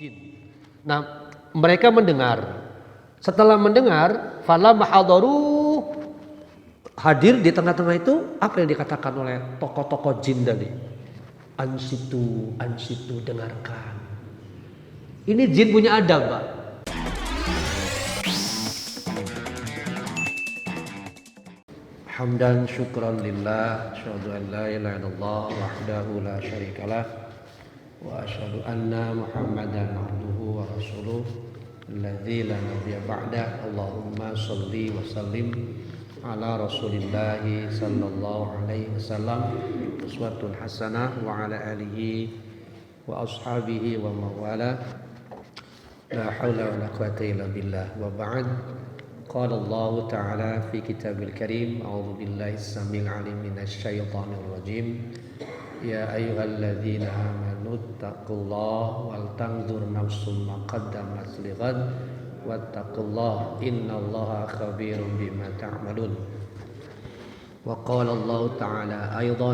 jin. Nah, mereka mendengar. Setelah mendengar, fala mahadaru, hadir di tengah-tengah itu apa yang dikatakan oleh tokoh-tokoh jin tadi? Ansitu, dengarkan. Ini jin punya adab, Pak. Hamdan syukran lillah, asyhadu an la ilaha illallah wahdahu la syarikalah wa asyhadu anna Muhammadan abduhu wa rasuluh alladzi la nabiyya ba'da. Allahumma shalli wa sallim ala Rasulillah sallallahu alaihi wasallam uswatun hasanah wa ala alihi wa ashabihi wa mawala. La haula wa la quwwata illa billah. Wa ba'd. قال الله تعالى في كتاب الكريم أعوذ بالله السميع العليم من الشيطان الرجيم يا أيها الذين آمنوا اتقوا الله ولتنظر نفس ما قدمت لغد واتقوا الله إن الله خبير بما تعملون وقال الله تعالى أيضا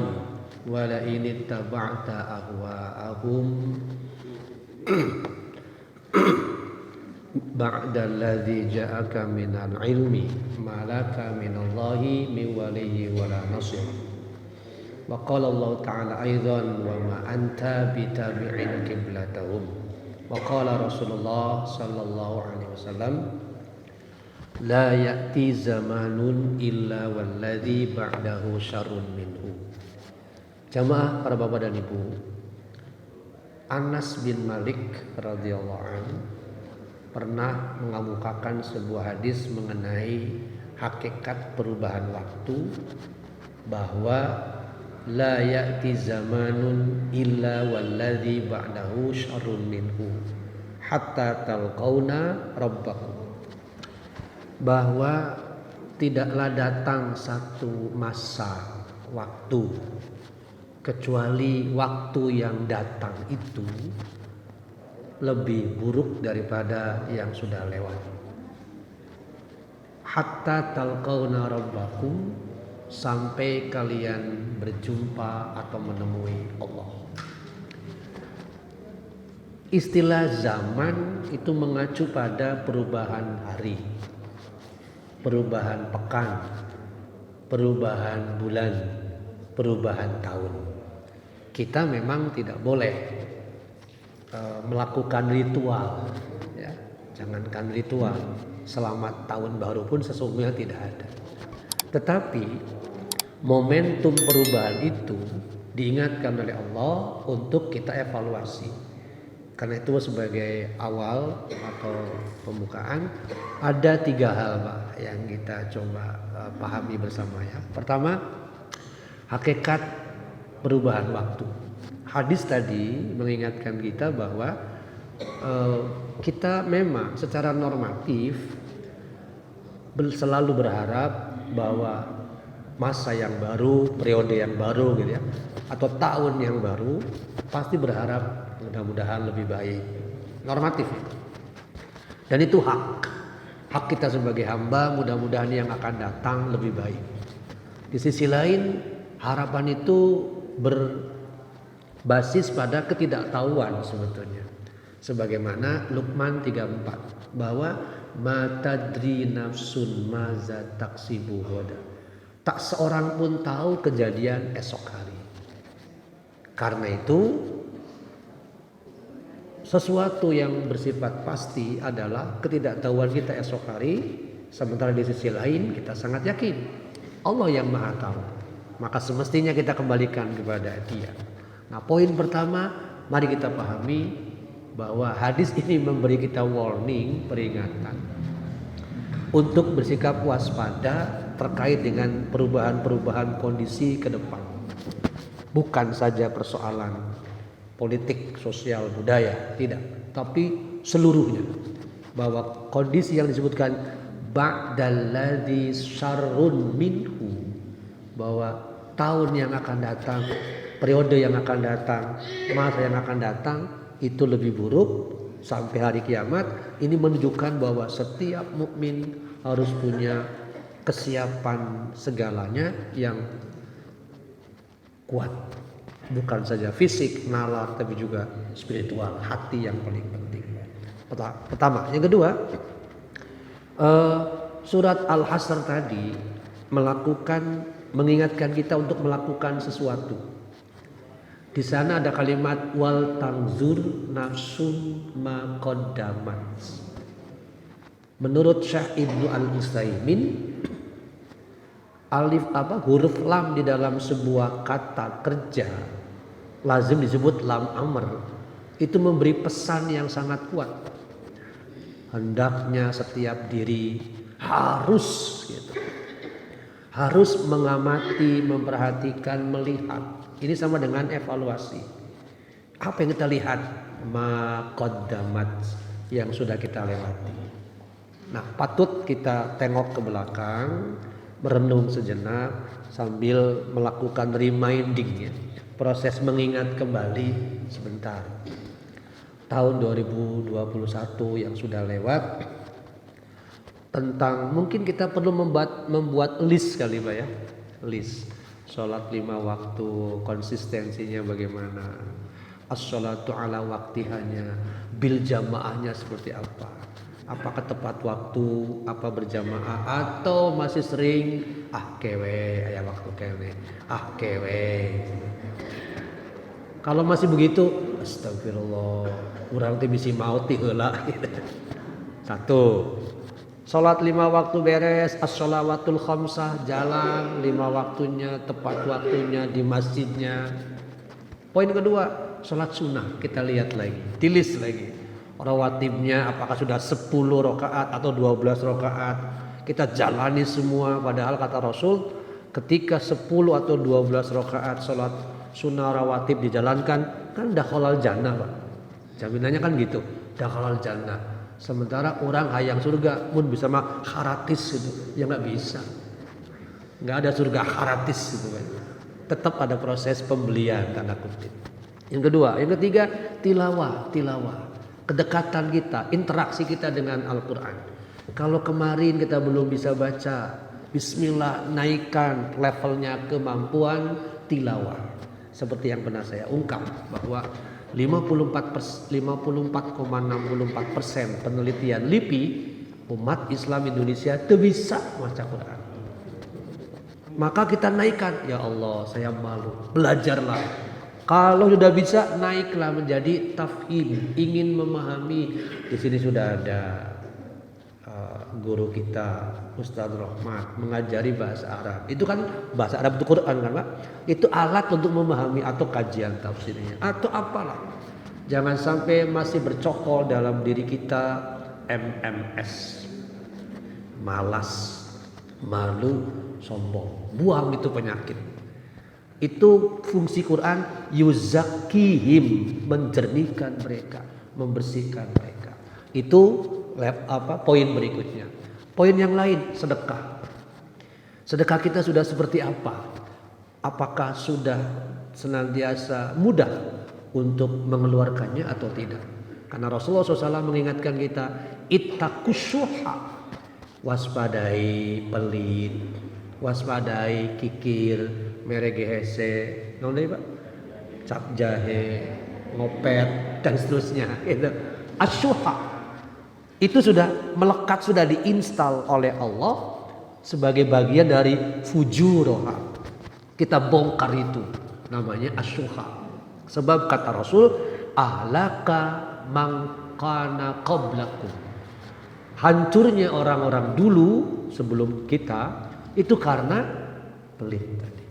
ولئن اتبعت أهواءهم ba'dalladzi ja'aka minal ilmi ma laka minallahi min waliyyin wala nasir. Wa qala Allah ta'ala aidan wa ma anta bitabi'in qiblatahum. Wa qala Rasulullah sallallahu alaihi wasallam la ya'ti zamanun illa walladzi ba'dahu syarrun minhu. Jamaah para bapak dan ibu, Anas bin Malik radhiyallahu anhu pernah mengemukakan sebuah hadis mengenai hakikat perubahan waktu, bahwa la ya'ti zamanun illa walladzi ba'dahu syarrun minhu hatta talqauna rabbakum, bahwa tidaklah datang satu masa waktu kecuali waktu yang datang itu lebih buruk daripada yang sudah lewat. Hatta talqauna rabbakum, sampai kalian berjumpa atau menemui Allah. Istilah zaman itu mengacu pada perubahan hari, perubahan pekan, perubahan bulan, perubahan tahun. Kita memang tidak boleh melakukan ritual, ya. Jangankan ritual, selamat tahun baru pun sesungguhnya tidak ada. Tetapi momentum perubahan itu diingatkan oleh Allah untuk kita evaluasi. Karena itu sebagai awal atau pembukaan ada 3 hal, Pak, yang kita coba pahami bersama, ya. Pertama, hakikat perubahan waktu. Hadis tadi mengingatkan kita bahwa kita memang secara normatif selalu berharap bahwa masa yang baru, periode yang baru gitu ya, atau tahun yang baru pasti berharap mudah-mudahan lebih baik. Normatif. Dan itu hak kita sebagai hamba, mudah-mudahan yang akan datang lebih baik. Di sisi lain, harapan itu berbasis pada ketidaktahuan sebetulnya. Sebagaimana Luqman 34, bahwa matadri nafsun maza taksibu ghadan. Tak seorang pun tahu kejadian esok hari. Karena itu sesuatu yang bersifat pasti adalah ketidaktahuan kita esok hari. Sementara di sisi lain kita sangat yakin Allah yang Maha Tahu. Maka semestinya kita kembalikan kepada Dia. Nah, poin pertama, mari kita pahami bahwa hadis ini memberi kita warning, peringatan untuk bersikap waspada terkait dengan perubahan-perubahan kondisi ke depan. Bukan saja persoalan politik, sosial, budaya, tidak, tapi seluruhnya. Bahwa kondisi yang disebutkan ba'dalladzi syarrun minhu, bahwa tahun yang akan datang, periode yang akan datang, masa yang akan datang itu lebih buruk sampai hari kiamat. Ini menunjukkan bahwa setiap mukmin harus punya kesiapan segalanya yang kuat. Bukan saja fisik, nalar, tapi juga spiritual, hati yang paling penting. Pertama, yang kedua, surat Al-Hasr tadi mengingatkan kita untuk melakukan sesuatu. Di sana ada kalimat wal tangzur nafsun ma qaddamat. Menurut Syekh Ibnu Al-Utsaimin, huruf lam di dalam sebuah kata kerja lazim disebut lam amr, itu memberi pesan yang sangat kuat. Hendaknya setiap diri harus mengamati, memperhatikan, melihat. Ini sama dengan evaluasi. Apa yang kita lihat? Ma qaddamat, yang sudah kita lewati. Nah, patut kita tengok ke belakang, merenung sejenak sambil melakukan reminding, ya. Proses mengingat kembali sebentar. Tahun 2021 yang sudah lewat, tentang mungkin kita perlu membuat list kali Pak ya. List. Sholat 5 waktu, konsistensinya bagaimana? As-sholatu ala waktihanya, bil jamaahnya seperti apa? Apakah tepat waktu, apa berjamaah, atau masih sering kewe, ayah waktu kewe. Kalau masih begitu, astagfirullah, kurang teh bisi maut ti heula. Satu, sholat 5 waktu beres, as-sholawatul khamsah, jalan 5 waktunya, tepat waktunya di masjidnya. Poin kedua, sholat sunnah, kita lihat lagi, tilis lagi. Rawatibnya apakah sudah 10 rakaat atau 12 rakaat. Kita jalani semua, padahal kata Rasul, ketika 10 atau 12 rakaat sholat sunnah rawatib dijalankan, kan dakhalal jannah Pak. Jaminannya kan gitu, dakhalal jannah. Sementara orang hayang surga pun bisa mah haratis gitu, ya nggak bisa. Nggak ada surga haratis gitu kan. Tetap ada proses pembelian tanda kutip. Yang kedua, yang ketiga, tilawah. Kedekatan kita, interaksi kita dengan Al-Quran. Kalau kemarin kita belum bisa baca, bismillah, naikkan levelnya kemampuan tilawah. Seperti yang pernah saya ungkap bahwa 54,64% penelitian LIPI umat Islam Indonesia itu bisa baca Quran. Maka kita naikkan, ya Allah saya malu, belajarlah. Kalau sudah bisa, naiklah menjadi tafhim, ingin memahami. Di sini sudah ada guru kita Ustadz Rahmat mengajari bahasa Arab. Itu kan bahasa Arab itu Quran kan Pak? Itu alat untuk memahami atau kajian tafsirnya atau apalah. Jangan sampai masih bercokol dalam diri kita MMS, malas, malu, sombong. Buang itu penyakit. Itu fungsi Quran, yuzakihim, menjernihkan mereka, membersihkan mereka. Itu poin berikutnya. Poin yang lain, sedekah. Sedekah kita sudah seperti apa? Apakah sudah senantiasa mudah untuk mengeluarkannya atau tidak? Karena Rasulullah SAW mengingatkan kita, ittaqusyuha, waspadai pelit, waspadai kikir, merek hese, nonton Pak, cap jahe, ngopet dan seterusnya. Itu asyuha, itu sudah melekat, sudah diinstal oleh Allah sebagai bagian dari fujuroha. Kita bongkar itu, namanya asyuha. Sebab kata Rasul, ahlaka mangkana qablakum. Hancurnya orang-orang dulu sebelum kita itu karena pelit tadi.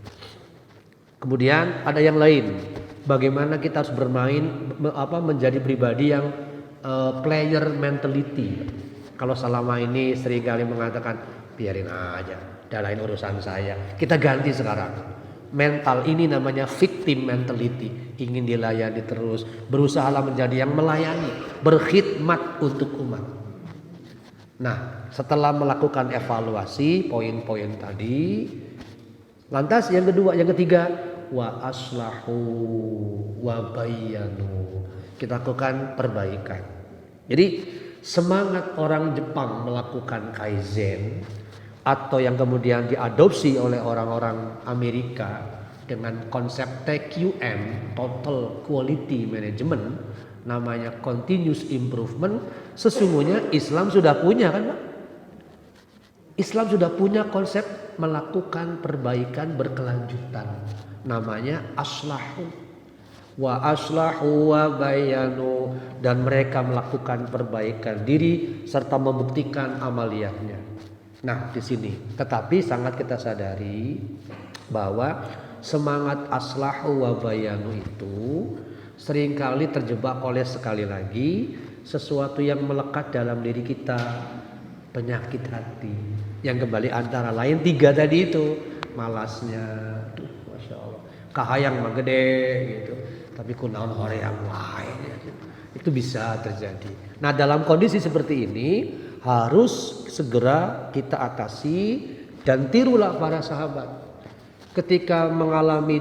Kemudian ada yang lain, bagaimana kita harus bermain menjadi pribadi yang player mentality. Kalau selama ini seringkali mengatakan biarin aja, dah lain urusan saya. Kita ganti sekarang. Mental ini namanya victim mentality, ingin dilayani terus, berusahalah menjadi yang melayani, berkhidmat untuk umat. Nah, setelah melakukan evaluasi poin-poin tadi, lantas yang kedua, yang ketiga, wa aslahu wa bayyanu. Kita lakukan perbaikan. Jadi semangat orang Jepang melakukan kaizen atau yang kemudian diadopsi oleh orang-orang Amerika dengan konsep TQM, Total Quality Management, namanya Continuous Improvement. Sesungguhnya Islam sudah punya kan Pak? Islam sudah punya konsep melakukan perbaikan berkelanjutan, namanya aslahu wa aslahu wa bayanu, dan mereka melakukan perbaikan diri serta membuktikan amaliyahnya. Nah di sini tetapi sangat kita sadari bahwa semangat aslahu wa bayanu itu seringkali terjebak oleh, sekali lagi, sesuatu yang melekat dalam diri kita, penyakit hati yang kembali antara lain 3 tadi itu. Malasnya, Masya Allah, kahayang mah gede gitu, tapi kunaon horeang lain gitu. Itu bisa terjadi. Nah dalam kondisi seperti ini harus segera kita atasi, dan tirulah para sahabat ketika mengalami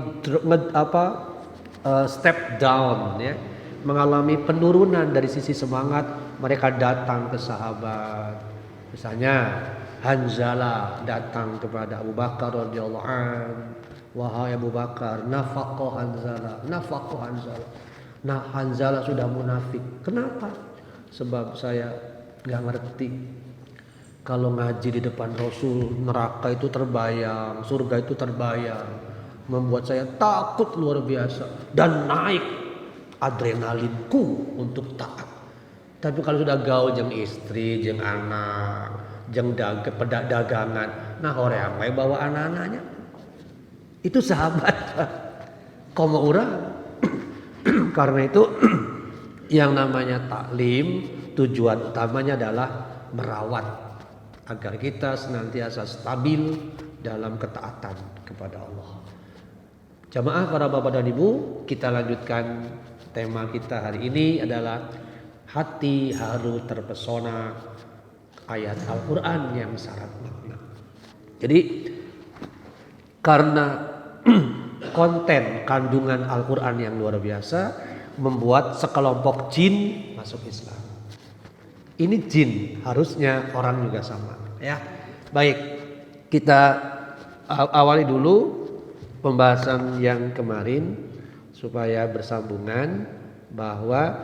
step down ya, mengalami penurunan dari sisi semangat, mereka datang ke sahabat. Misalnya Hanzalah datang kepada Abu Bakar radhiyallahu an, wahai Abu Bakar, nafaqah Hanzalah, nafaqah Hanzalah. Nah Hanzalah sudah munafik. Kenapa? Sebab saya nggak ngerti. Kalau ngaji di depan Rasul, neraka itu terbayang, surga itu terbayang, membuat saya takut luar biasa dan naik adrenalinku untuk taat. Tapi kalau sudah gaul jeung istri, jeung anak, jeung dagangan, nah horeang we bawa anak-anaknya. Itu sahabat. Komo urang. Karena itu yang namanya taklim, tujuan utamanya adalah merawat agar kita senantiasa stabil dalam ketaatan kepada Allah. Jamaah para bapak dan ibu, kita lanjutkan tema kita hari ini adalah hati harus terpesona ayat Al-Quran yang syarat makna. Jadi karena konten kandungan Al-Quran yang luar biasa membuat sekelompok jin masuk Islam. Ini jin, harusnya orang juga sama ya. Baik, kita awali dulu pembahasan yang kemarin supaya bersambungan, bahwa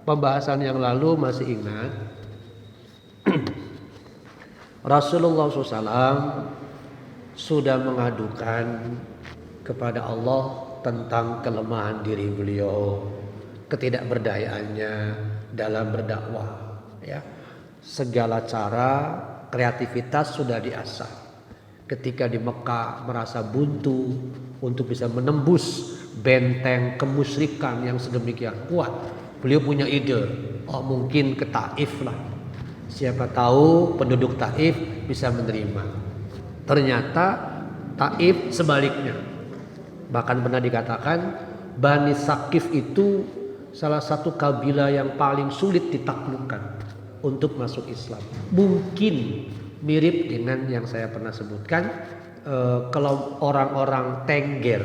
pembahasan yang lalu masih ingat Rasulullah SAW sudah mengadukan kepada Allah tentang kelemahan diri beliau, ketidakberdayaannya dalam berdakwah ya. Segala cara kreativitas sudah diasah. Ketika di Mekah merasa buntu untuk bisa menembus benteng kemusyrikan yang sedemikian kuat, beliau punya ide, oh mungkin ke Taif lah, siapa tahu penduduk Taif bisa menerima. Ternyata Taif sebaliknya. Bahkan pernah dikatakan Bani Sakif itu salah satu kabilah yang paling sulit ditaklukkan untuk masuk Islam. Mungkin mirip dengan yang saya pernah sebutkan, kalau orang-orang Tengger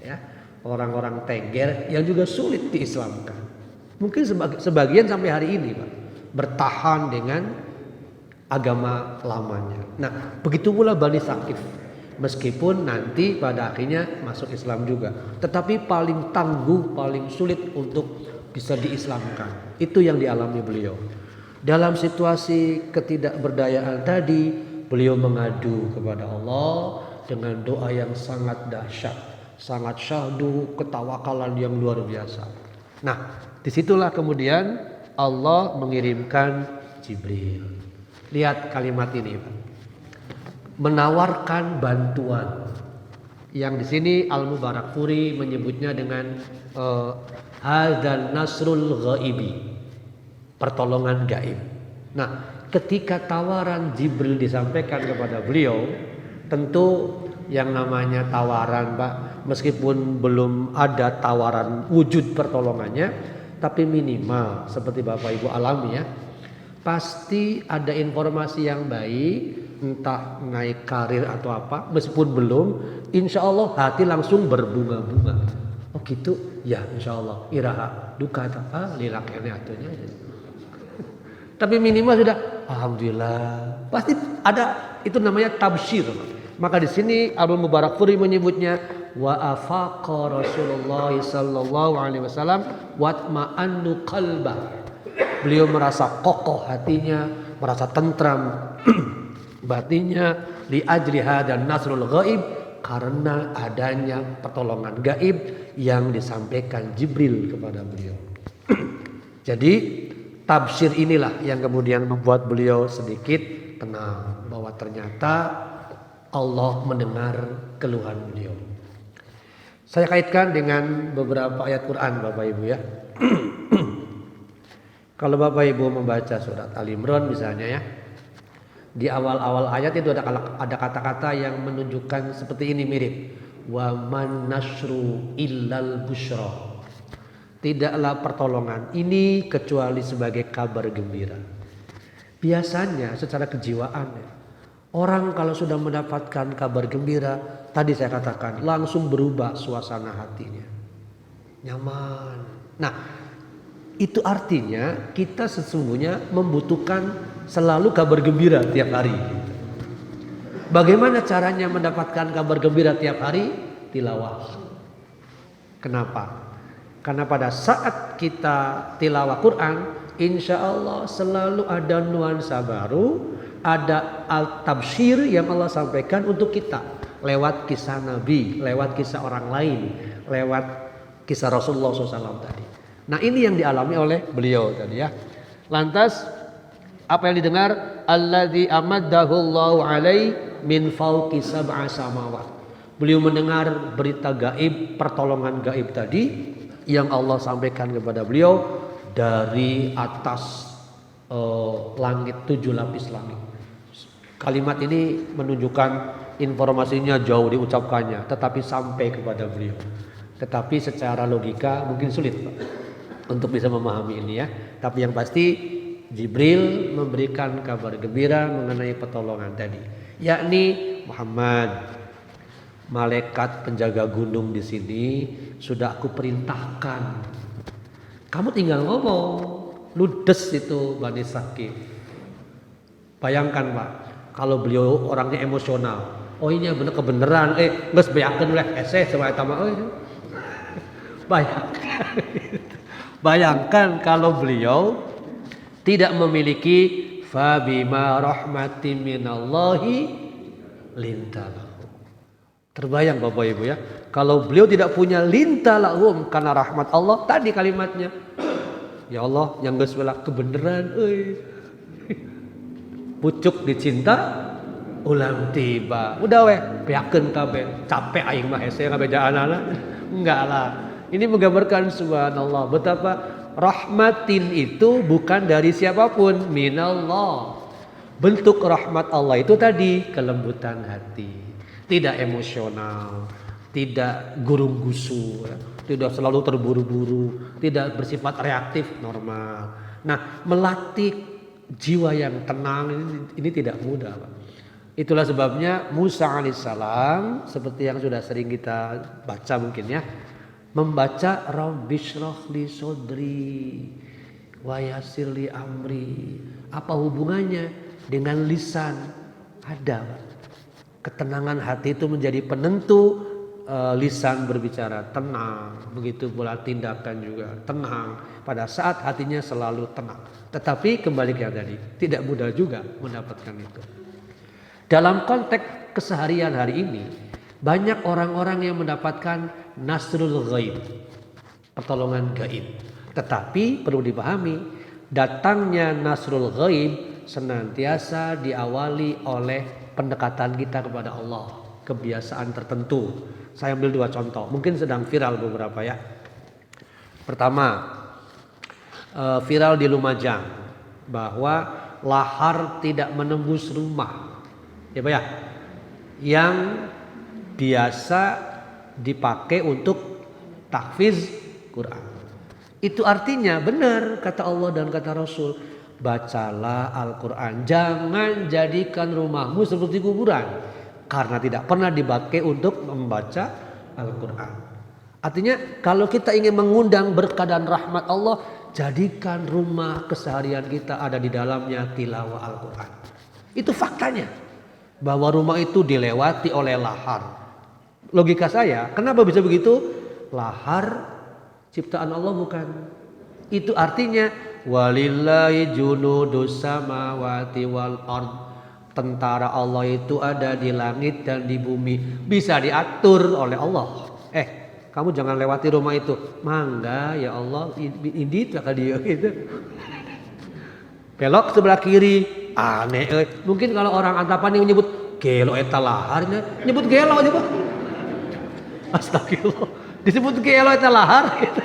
ya, orang-orang Tengger yang juga sulit diislamkan. Mungkin sebagian sampai hari ini Pak bertahan dengan agama lamanya. Nah begitu pula Bani Sakif, meskipun nanti pada akhirnya masuk Islam juga, tetapi paling tangguh, paling sulit untuk bisa diislamkan. Itu yang dialami beliau. Dalam situasi ketidakberdayaan tadi, beliau mengadu kepada Allah dengan doa yang sangat dahsyat, sangat syahdu, ketawakalan yang luar biasa. Nah, disitulah kemudian Allah mengirimkan Jibril. Lihat kalimat ini, Pak. Menawarkan bantuan. Yang di sini Al-Mubarakfuri menyebutnya dengan hadzal nasrul ghaibi. Pertolongan gaib. Nah, ketika tawaran Jibril disampaikan kepada beliau, tentu yang namanya tawaran, Pak, meskipun belum ada tawaran wujud pertolongannya, tapi minimal seperti Bapak Ibu alami ya, pasti ada informasi yang baik, entah naik karir atau apa, meskipun belum, insya Allah hati langsung berbunga-bunga. Oh gitu, ya insya Allah. Iraha duka apa lilak ini atunya. Tapi minimal sudah alhamdulillah. Pasti ada, itu namanya tabsyir. Maka di sini Abdul Mubarak Furi menyebutnya wa afaqa Rasulullah sallallahu alaihi wasallam watma'annu qalbah. Beliau merasa kokoh hatinya, merasa tentram batinnya li ajli hadan nasrul ghaib, karena adanya pertolongan gaib yang disampaikan Jibril kepada beliau. Jadi tafsir inilah yang kemudian membuat beliau sedikit tenang bahwa ternyata Allah mendengar keluhan beliau. Saya kaitkan dengan beberapa ayat Quran Bapak Ibu ya. Kalau Bapak Ibu membaca surat Al Imran misalnya ya, di awal-awal ayat itu ada kata-kata yang menunjukkan seperti ini mirip. Wa man nasru illal busyra. Tidaklah pertolongan ini kecuali sebagai kabar gembira. Biasanya secara kejiwaan ya, orang kalau sudah mendapatkan kabar gembira, tadi saya katakan langsung berubah suasana hatinya. Nyaman. Nah, itu artinya kita sesungguhnya membutuhkan selalu kabar gembira tiap hari. Bagaimana caranya mendapatkan kabar gembira tiap hari? Tilawah. Kenapa? Karena pada saat kita tilawah Quran, insya Allah selalu ada nuansa baru, ada al-tabsyir yang Allah sampaikan untuk kita lewat kisah Nabi, lewat kisah orang lain, lewat kisah Rasulullah SAW tadi. Nah ini yang dialami oleh beliau tadi ya. Lantas apa yang didengar? Alladzi amaddahu Allahu alaihi min fawqi sab'a samawat. Beliau mendengar berita gaib, pertolongan gaib tadi yang Allah sampaikan kepada beliau dari atas langit, 7 lapis langit. Kalimat ini menunjukkan informasinya jauh diucapkannya, tetapi sampai kepada beliau. Tetapi secara logika mungkin sulit Pak untuk bisa memahami ini ya. Tapi yang pasti Jibril memberikan kabar gembira mengenai pertolongan tadi, yakni Muhammad, malaikat penjaga gunung di sini sudah aku perintahkan. Kamu tinggal ngomong, ludes itu Bani Sakif. Bayangkan Pak, kalau beliau orangnya emosional. Oh ini bener kebenaran, geus beakeun oleh eseh sama eta mah. Bayangkan kalau beliau tidak memiliki fabima rahmatin minallahi lintalahu. Terbayang Bapak Ibu ya, kalau beliau tidak punya lintalahum karena rahmat Allah tadi kalimatnya. Ya Allah yang geus bela kebenaran pucuk dicinta ulang tiba. Udah weh beakeun kabeh, capek aing mah hese ngabejaanana. Enggak lah. Ini menggambarkan subhanallah betapa rahmatin itu bukan dari siapapun, minallah. Bentuk rahmat Allah itu tadi kelembutan hati, tidak emosional, tidak gurung-gusu, tidak selalu terburu-buru, tidak bersifat reaktif, normal. Nah, melatih jiwa yang tenang ini tidak mudah, Pak. Itulah sebabnya Musa alaihissalam seperti yang sudah sering kita baca mungkin ya, membaca Rabbishrah li sodri wa yassir li amri. Apa hubungannya dengan lisan? Ada. Ketenangan hati itu menjadi penentu lisan berbicara tenang, begitu pula tindakan juga tenang pada saat hatinya selalu tenang. Tetapi kembali ke tadi, tidak mudah juga mendapatkan itu. Dalam konteks keseharian hari ini, banyak orang-orang yang mendapatkan nasrul ghaib, pertolongan gaib. Tetapi perlu dipahami, datangnya nasrul ghaib senantiasa diawali oleh pendekatan kita kepada Allah, kebiasaan tertentu. Saya ambil 2 contoh, mungkin sedang viral beberapa ya. Pertama, viral di Lumajang bahwa lahar tidak menembus rumah, ya Pak ya, yang biasa dipakai untuk tahfiz Quran. Itu artinya benar kata Allah dan kata Rasul, bacalah Al-Quran, jangan jadikan rumahmu seperti kuburan, karena tidak pernah dipakai untuk membaca Al-Quran. Artinya kalau kita ingin mengundang berkah dan rahmat Allah, jadikan rumah keseharian kita ada di dalamnya tilawah Al-Quran. Itu faktanya. bahwa rumah itu dilewati oleh lahar. Logika saya, kenapa bisa begitu? Lahar ciptaan Allah bukan. Itu artinya walillahi junudus samawati wal ard. Tentara Allah itu ada di langit dan di bumi, bisa diatur oleh Allah. Kamu jangan lewati rumah itu. Mangga ya Allah, ini tak dia gitu. Belok sebelah kiri, aneh. Mungkin kalau orang Antapani menyebut gelo eta laharnya, nyebut gelo aja Pak. Astagfirullah. Disebut gelo eta lahar gitu.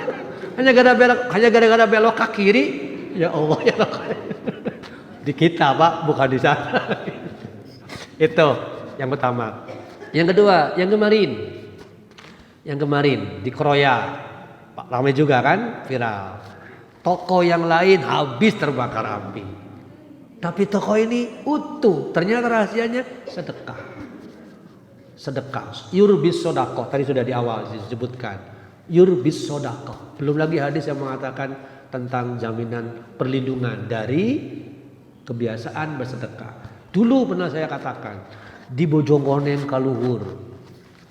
Hanya gara-gara belok ke kiri. Ya Allah ya Allah. Di kita Pak, bukan di sana. Itu yang pertama. Yang kedua, yang kemarin di Kroya, Pak, ramai juga kan, viral. Toko yang lain habis terbakar api, tapi toko ini utuh. Ternyata rahasianya sedekah. Yurbis sodako, tadi sudah di awal disebutkan. Yurbis sodako. Belum lagi hadis yang mengatakan tentang jaminan perlindungan dari kebiasaan bersedekah. Dulu pernah saya katakan di Bojongkoneng Kaluhur,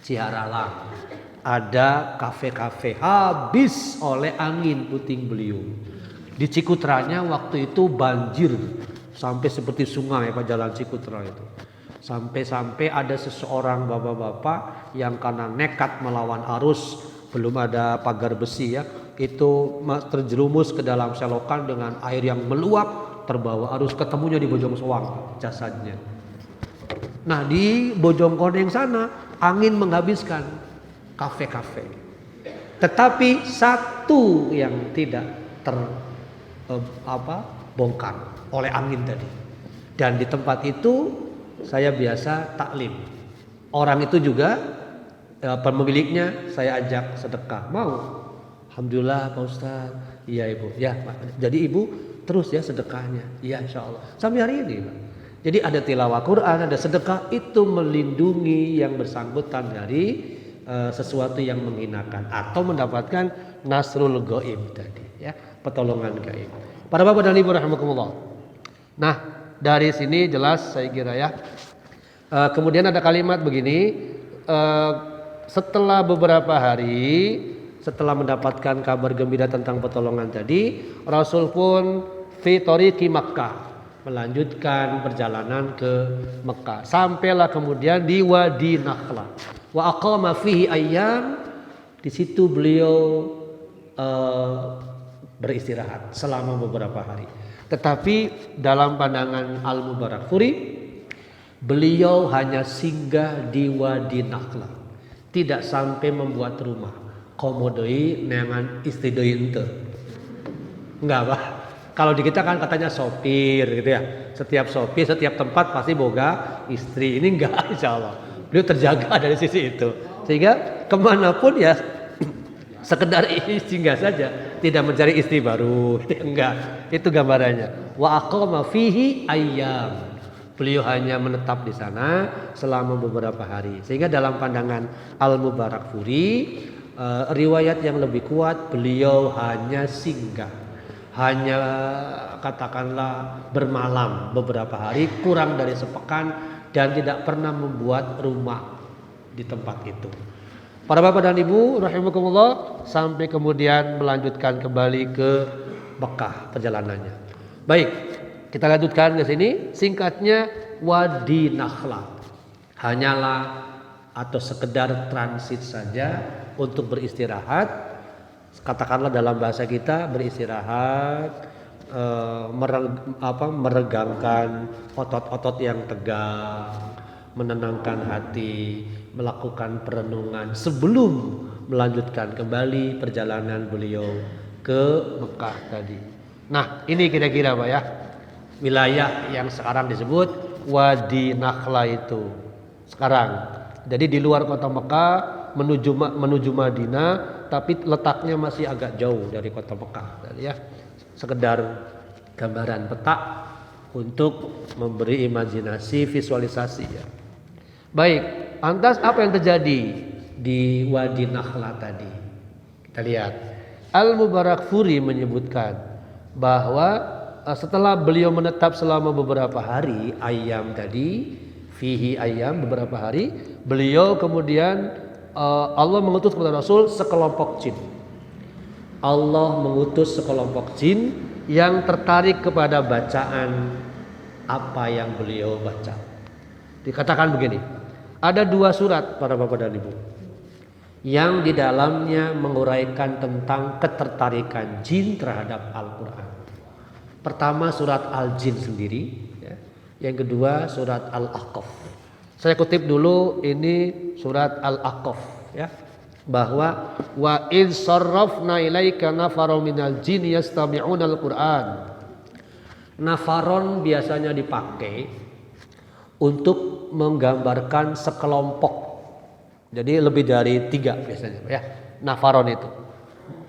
Ciharalang, ada kafe-kafe habis oleh angin puting beliung. Di Cikutranya waktu itu banjir sampai seperti sungai Pak, jalan Cikutra itu. Sampai ada seseorang bapak-bapak yang karena nekat melawan arus, belum ada pagar besi ya, itu terjerumus ke dalam selokan dengan air yang meluap, terbawa arus, ketemunya di Bojong Soang jasadnya. Nah di Bojongkoneng sana angin menghabiskan kafe-kafe, tetapi satu yang tidak bongkar oleh angin tadi. Dan di tempat itu saya biasa taklim. Orang itu juga pemiliknya saya ajak sedekah. Mau? Alhamdulillah Pak Ustaz. Iya Ibu. Ya jadi Ibu terus ya sedekahnya. Iya insya Allah. Sampai hari ini Pak. Jadi ada tilawah Quran, ada sedekah, itu melindungi yang bersangkutan dari sesuatu yang menghinakan atau mendapatkan nasrul ghaib tadi ya, pertolongan gaib. Para bapak dan ibu rahimakumullah. Nah, dari sini jelas saya kira ya. Kemudian ada kalimat begini, setelah beberapa hari setelah mendapatkan kabar gembira tentang pertolongan tadi, Rasul pun fi tariqi Makkah, melanjutkan perjalanan ke Mekah. Sampailah kemudian di Wadi Nakhla. Wa aqama fihi ayyam. Di situ beliau beristirahat selama beberapa hari. Tetapi dalam pandangan Al-Mubarakfuri, beliau hanya singgah di Wadi Nakhla, tidak sampai membuat rumah. Komodoi dengan istri deui teu. Enggak, Pak. Kalau di kita kan katanya sopir gitu ya. Setiap sopir, setiap tempat pasti boga istri. Ini enggak, insya Allah. Beliau terjaga dari sisi itu. Sehingga kemanapun ya sekedar singgah saja, tidak mencari istri baru. Enggak, itu gambarannya. Wa aqama fihi ayyam. Beliau hanya menetap di sana selama beberapa hari. Sehingga dalam pandangan Al-Mubarakfuri, riwayat yang lebih kuat, beliau hanya singgah, hanya katakanlah bermalam beberapa hari, kurang dari sepekan, dan tidak pernah membuat rumah di tempat itu. Para bapak dan ibu rahimakumullah, sampai kemudian melanjutkan kembali ke Mekah perjalanannya. Baik, kita lanjutkan ke sini. Singkatnya, Wadi Nakhla hanyalah atau sekedar transit saja untuk beristirahat. Katakanlah dalam bahasa kita beristirahat, meregangkan otot-otot yang tegang, menenangkan hati, melakukan perenungan sebelum melanjutkan kembali perjalanan beliau ke Mekah tadi. Nah, ini kira-kira Pak ya, wilayah yang sekarang disebut Wadi Nakhla itu sekarang. Jadi di luar kota Mekah menuju Madinah, tapi letaknya masih agak jauh dari kota Mekah. Jadi ya, sekedar gambaran peta untuk memberi imajinasi, visualisasi ya. Baik, lantas apa yang terjadi di Wadi Nakhla tadi? Kita lihat. Al-Mubarakfuri menyebutkan bahwa setelah beliau menetap selama beberapa hari, ayam tadi, fihi ayam, beberapa hari. Beliau kemudian Allah mengutus kepada Rasul sekelompok jin. Allah mengutus sekelompok jin yang tertarik kepada bacaan apa yang beliau baca. Dikatakan begini, ada 2 surat para bapak dan ibu yang di dalamnya menguraikan tentang ketertarikan jin terhadap Al-Quran. Pertama surat Al-Jin sendiri, ya. Yang kedua surat Al-Ahqaf. Saya kutip dulu ini surat Al-Ahqaf, ya, bahwa wa id sarrafna ilaika nafaron minal jin yastami'unal Qur'an. Nafaron biasanya dipakai untuk menggambarkan sekelompok. Jadi lebih dari 3 biasanya, ya. Nafaron itu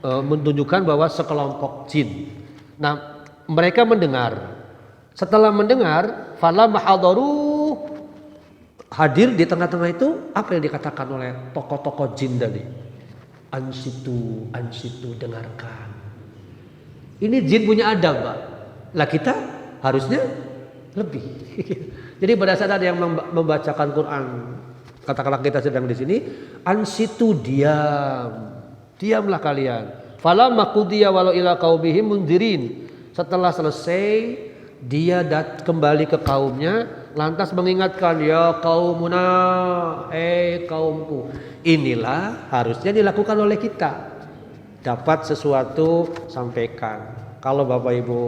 menunjukkan bahwa sekelompok jin. Nah, mereka mendengar. Setelah mendengar, fala mahadaru, hadir di tengah-tengah itu apa yang dikatakan oleh tokoh-tokoh jin tadi? Ansitu, ansitu, dengarkan. Ini jin punya adab, Pak. Lah kita harusnya lebih. Jadi pada saat ada yang membacakan Quran, katakanlah kita sedang di sini, ansitu, diamlah kalian. Fala maqudiya walau ila qaumihim mundirin. Setelah selesai, dia kembali ke kaumnya, lantas mengingatkan, ya kaumuna, kaumku. Inilah harusnya dilakukan oleh kita. Dapat sesuatu, sampaikan. Kalau Bapak Ibu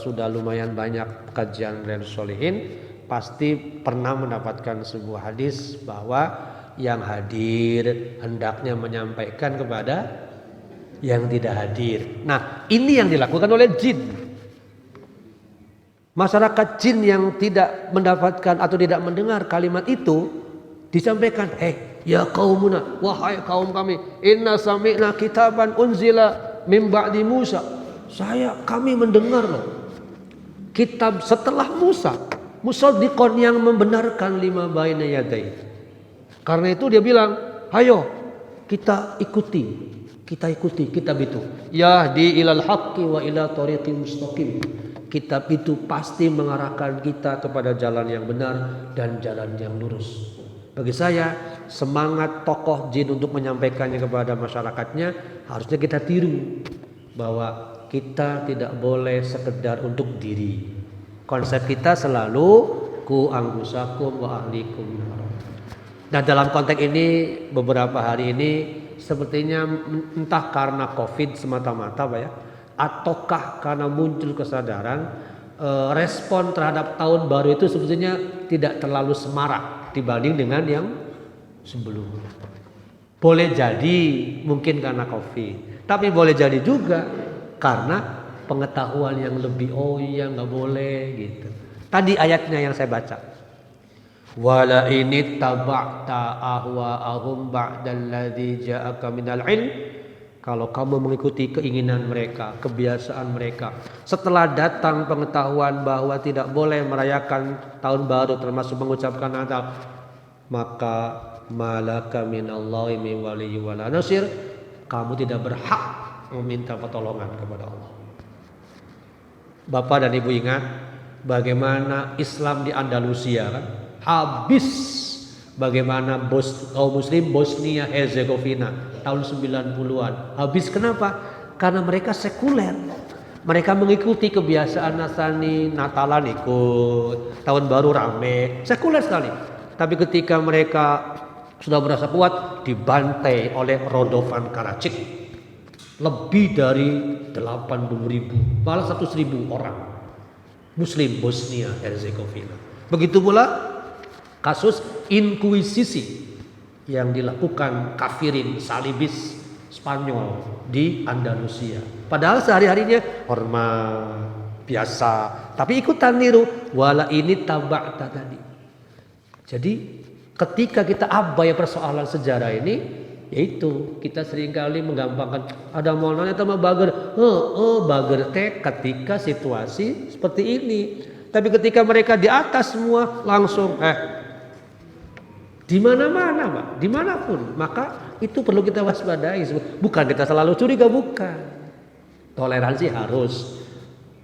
sudah lumayan banyak kajian Riyadhus Shalihin, pasti pernah mendapatkan sebuah hadis bahwa yang hadir hendaknya menyampaikan kepada yang tidak hadir. Nah, ini yang dilakukan oleh jin. Masyarakat jin yang tidak mendapatkan atau tidak mendengar kalimat itu disampaikan, ya qaumuna, wahai kaum kami, inna sami'na kitaban unzila min ba'di Musa. Kami mendengar loh kitab setelah Musa, musaddiqon, yang membenarkan lima baina yadai. Karena itu dia bilang, ayo kita ikuti kitab itu. Yahdi ilal haqqi wa ila thoriqim mustaqim. Kitab itu pasti mengarahkan kita kepada jalan yang benar dan jalan yang lurus. Bagi saya, semangat tokoh jin untuk menyampaikannya kepada masyarakatnya harusnya kita tiru, bahwa kita tidak boleh sekedar untuk diri. Konsep kita selalu ku anggusakum wa ahlikum. Nah, dalam konteks ini beberapa hari ini sepertinya entah karena COVID semata-mata, Pak, ya, ataukah karena muncul kesadaran respon terhadap tahun baru itu sebetulnya tidak terlalu semarak dibanding dengan yang sebelumnya. Boleh jadi mungkin karena COVID, tapi boleh jadi juga karena pengetahuan yang lebih, oh iya nggak boleh gitu. Tadi ayatnya yang saya baca, wala ini taba'ta ahwa'ahum ba'dalladzi ja'aka minal ilm. Kalau kamu mengikuti keinginan mereka, kebiasaan mereka, setelah datang pengetahuan bahwa tidak boleh merayakan tahun baru termasuk mengucapkan Natal, maka malaka minallahi min waliyyin wala nasir, kamu tidak berhak meminta pertolongan kepada Allah. Bapak dan Ibu ingat bagaimana Islam di Andalusia kan habis, bagaimana kaum muslim Bosnia Herzegovina tahun 90-an habis. Kenapa? Karena mereka sekuler. Mereka mengikuti kebiasaan Nasrani, Natalan ikut, tahun baru rame, sekuler sekali. Tapi ketika mereka sudah merasa kuat, dibantai oleh Radovan Karadzic. Lebih dari 80.000, malah 100.000 orang muslim Bosnia Herzegovina. Begitu pula kasus inkuisisi yang dilakukan kafirin salibis Spanyol di Andalusia. Padahal sehari-harinya hormat biasa, tapi ikutan niru wala ini taba'ta tadi. Jadi ketika kita abai persoalan sejarah ini, yaitu kita seringkali menggampangkan, ada maulana sama bager, bager teh ketika situasi seperti ini. Tapi ketika mereka di atas semua langsung di mana-mana, Pak, dimanapun, maka itu perlu kita waspadai. Bukan kita selalu curiga, bukan. Toleransi harus,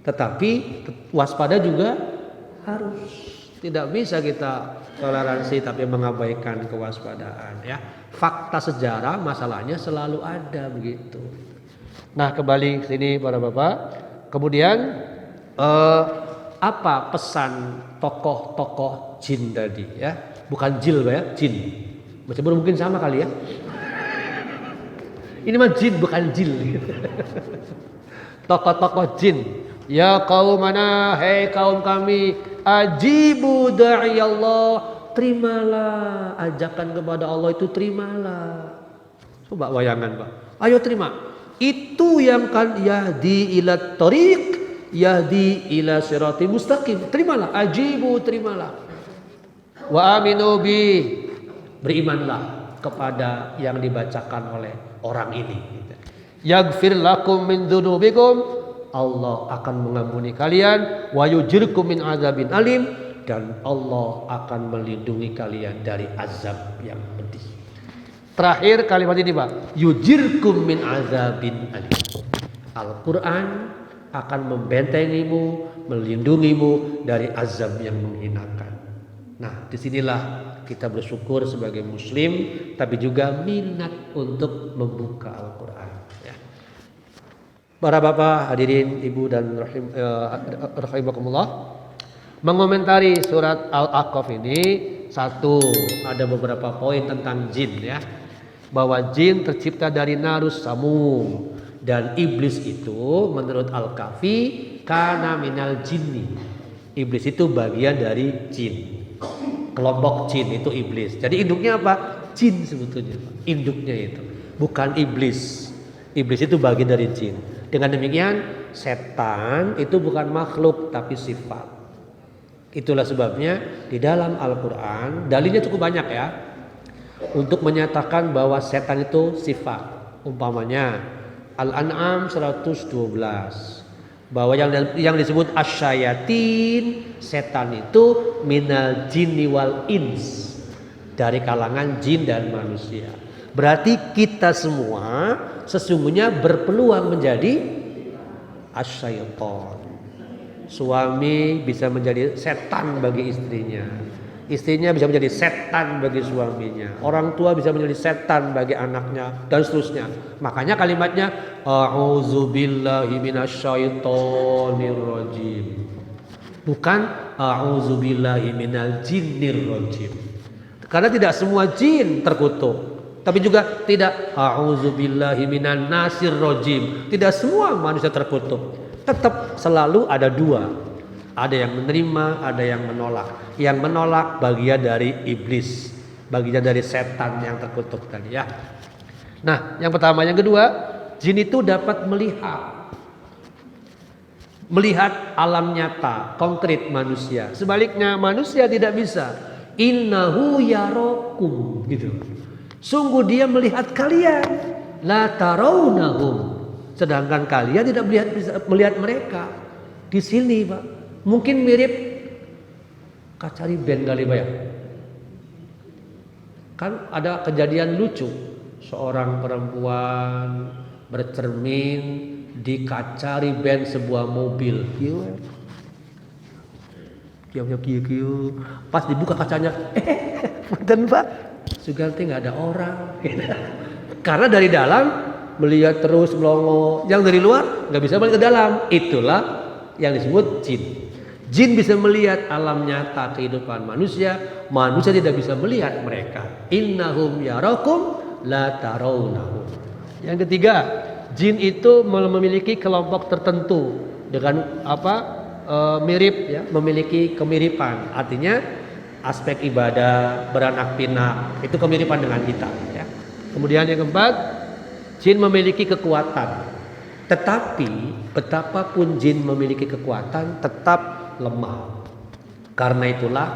tetapi waspada juga harus. Tidak bisa kita toleransi tapi mengabaikan kewaspadaan ya. Fakta sejarah masalahnya selalu ada begitu. Nah, kembali ke sini para Bapak. Kemudian apa pesan tokoh-tokoh jin tadi ya? Bukan jil ya, jin. Meskipun mungkin sama kali ya. Ini mah jin bukan jil. Tokoh-tokoh jin. Ya qaumana, hei kaum kami, ajibu da'i Allah, terimalah ajakan kepada Allah itu, terimalah. Coba bayangkan Pak, ayo terima. Itu yang kan yahdi ila tariq, yahdi ila sirati mustaqim. Terimalah, ajibu, terimalah. Wa aminu bi, berimanlah kepada yang dibacakan oleh orang ini. Yaghfir lakum min dzunubikum, Allah akan mengampuni kalian, wa yujirkum min azabin alim, dan Allah akan melindungi kalian dari azab yang pedih. Terakhir kalimat ini Pak, yujirkum min azabin alim. Al-Quran akan membentengimu, melindungimu dari azab yang menghinakan. Nah, disinilah kita bersyukur sebagai muslim, tapi juga minat untuk membuka Al-Quran ya. Para bapak, hadirin, ibu dan rahimakumullah, mengomentari surat Al-A'qaf ini, satu, ada beberapa poin tentang jin ya. Bahwa jin tercipta dari narus samum, dan iblis itu menurut Al-Kafi kana minal jinni. Iblis itu bagian dari jin. Kelompok jin itu iblis. Jadi induknya apa? Jin sebetulnya. Induknya itu bukan iblis. Iblis itu bagian dari jin. Dengan demikian setan itu bukan makhluk tapi sifat. Itulah sebabnya di dalam Al-Quran dalilnya cukup banyak ya, untuk menyatakan bahwa setan itu sifat. Umpamanya Al-An'am 112, bahwa yang disebut asyayatin, setan itu minal jinni wal ins, dari kalangan jin dan manusia. Berarti kita semua sesungguhnya berpeluang menjadi asyaiton. Suami bisa menjadi setan bagi istrinya, istrinya bisa menjadi setan bagi suaminya, orang tua bisa menjadi setan bagi anaknya, dan seterusnya. Makanya kalimatnya a'udzubillahi minasyaitonirrajim, bukan a'udzubillahi minal jinnir rajim. Karena tidak semua jin terkutuk. Tapi juga tidak a'udzubillahi minan nasir rajim. Tidak semua manusia terkutuk. Tetap selalu ada dua. Ada yang menerima, ada yang menolak. Yang menolak bagian dari iblis, bagian dari setan yang terkutuk tadi ya. Nah, yang pertama, yang kedua, jin itu dapat melihat alam nyata, konkret manusia. Sebaliknya manusia tidak bisa. Innahu yarakum gitu. Sungguh dia melihat kalian, la tarawnahum, sedangkan kalian tidak bisa melihat mereka. Di sini Pak, mungkin mirip Kacariben kali Pak ya. Kan ada kejadian lucu, seorang perempuan bercermin di Kacariben sebuah mobil. Kieu. Pas dibuka kacanya, punten Pak, Suganti nggak ada orang. Karena dari dalam melihat terus melongo, yang dari luar nggak bisa balik ke dalam. Itulah yang disebut jin. Jin bisa melihat alam nyata kehidupan manusia, manusia tidak bisa melihat mereka. Innahum yarakum la tarawnahum. Yang ketiga, jin itu memiliki kelompok tertentu dengan mirip ya, memiliki kemiripan. Artinya aspek ibadah, beranak pinak, itu kemiripan dengan kita ya. Kemudian yang keempat, jin memiliki kekuatan. Tetapi betapapun jin memiliki kekuatan tetap lemah. Karena itulah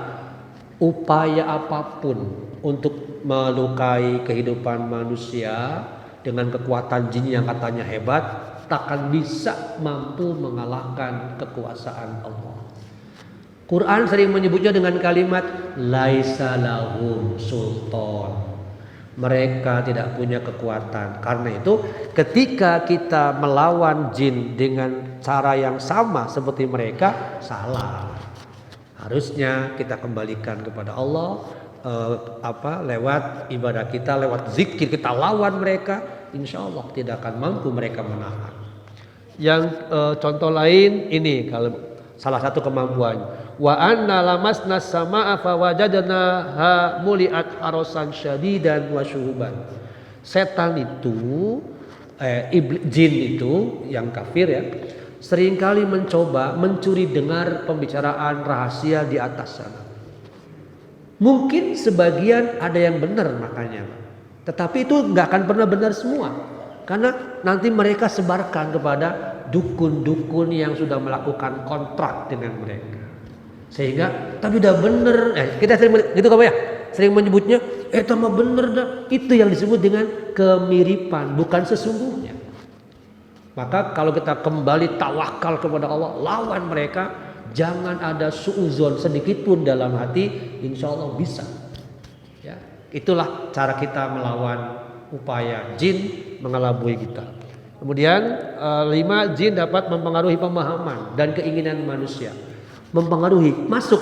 upaya apapun untuk melukai kehidupan manusia dengan kekuatan jin yang katanya hebat, takkan bisa mampu mengalahkan kekuasaan Allah. Quran sering menyebutnya dengan kalimat laisa lahum sultan. Mereka tidak punya kekuatan. Karena itu ketika kita melawan jin dengan cara yang sama seperti mereka, salah. Harusnya kita kembalikan kepada Allah lewat ibadah kita, lewat zikir kita lawan mereka, insya Allah tidak akan mampu mereka menahan. Yang contoh lain ini kalau salah satu kemampuan, wa anna lamasna samaa fawajadnaha muliat harasan syadidan wa syuhuban. Setan itu jin itu yang kafir ya, seringkali mencoba mencuri dengar pembicaraan rahasia di atas sana. Mungkin sebagian ada yang benar makanya, tetapi itu nggak akan pernah benar semua, karena nanti mereka sebarkan kepada dukun-dukun yang sudah melakukan kontrak dengan mereka, sehingga tapi udah bener. Kita sering gitu kamu ya, sering menyebutnya tambah bener dah. Itu yang disebut dengan kemiripan, bukan sesungguhnya. Maka kalau kita kembali tawakal kepada Allah, lawan mereka. Jangan ada suuzon sedikit pun dalam hati, insya Allah bisa. Ya, itulah cara kita melawan upaya jin mengelabui kita. Kemudian 5, jin dapat mempengaruhi pemahaman dan keinginan manusia. Mempengaruhi, masuk.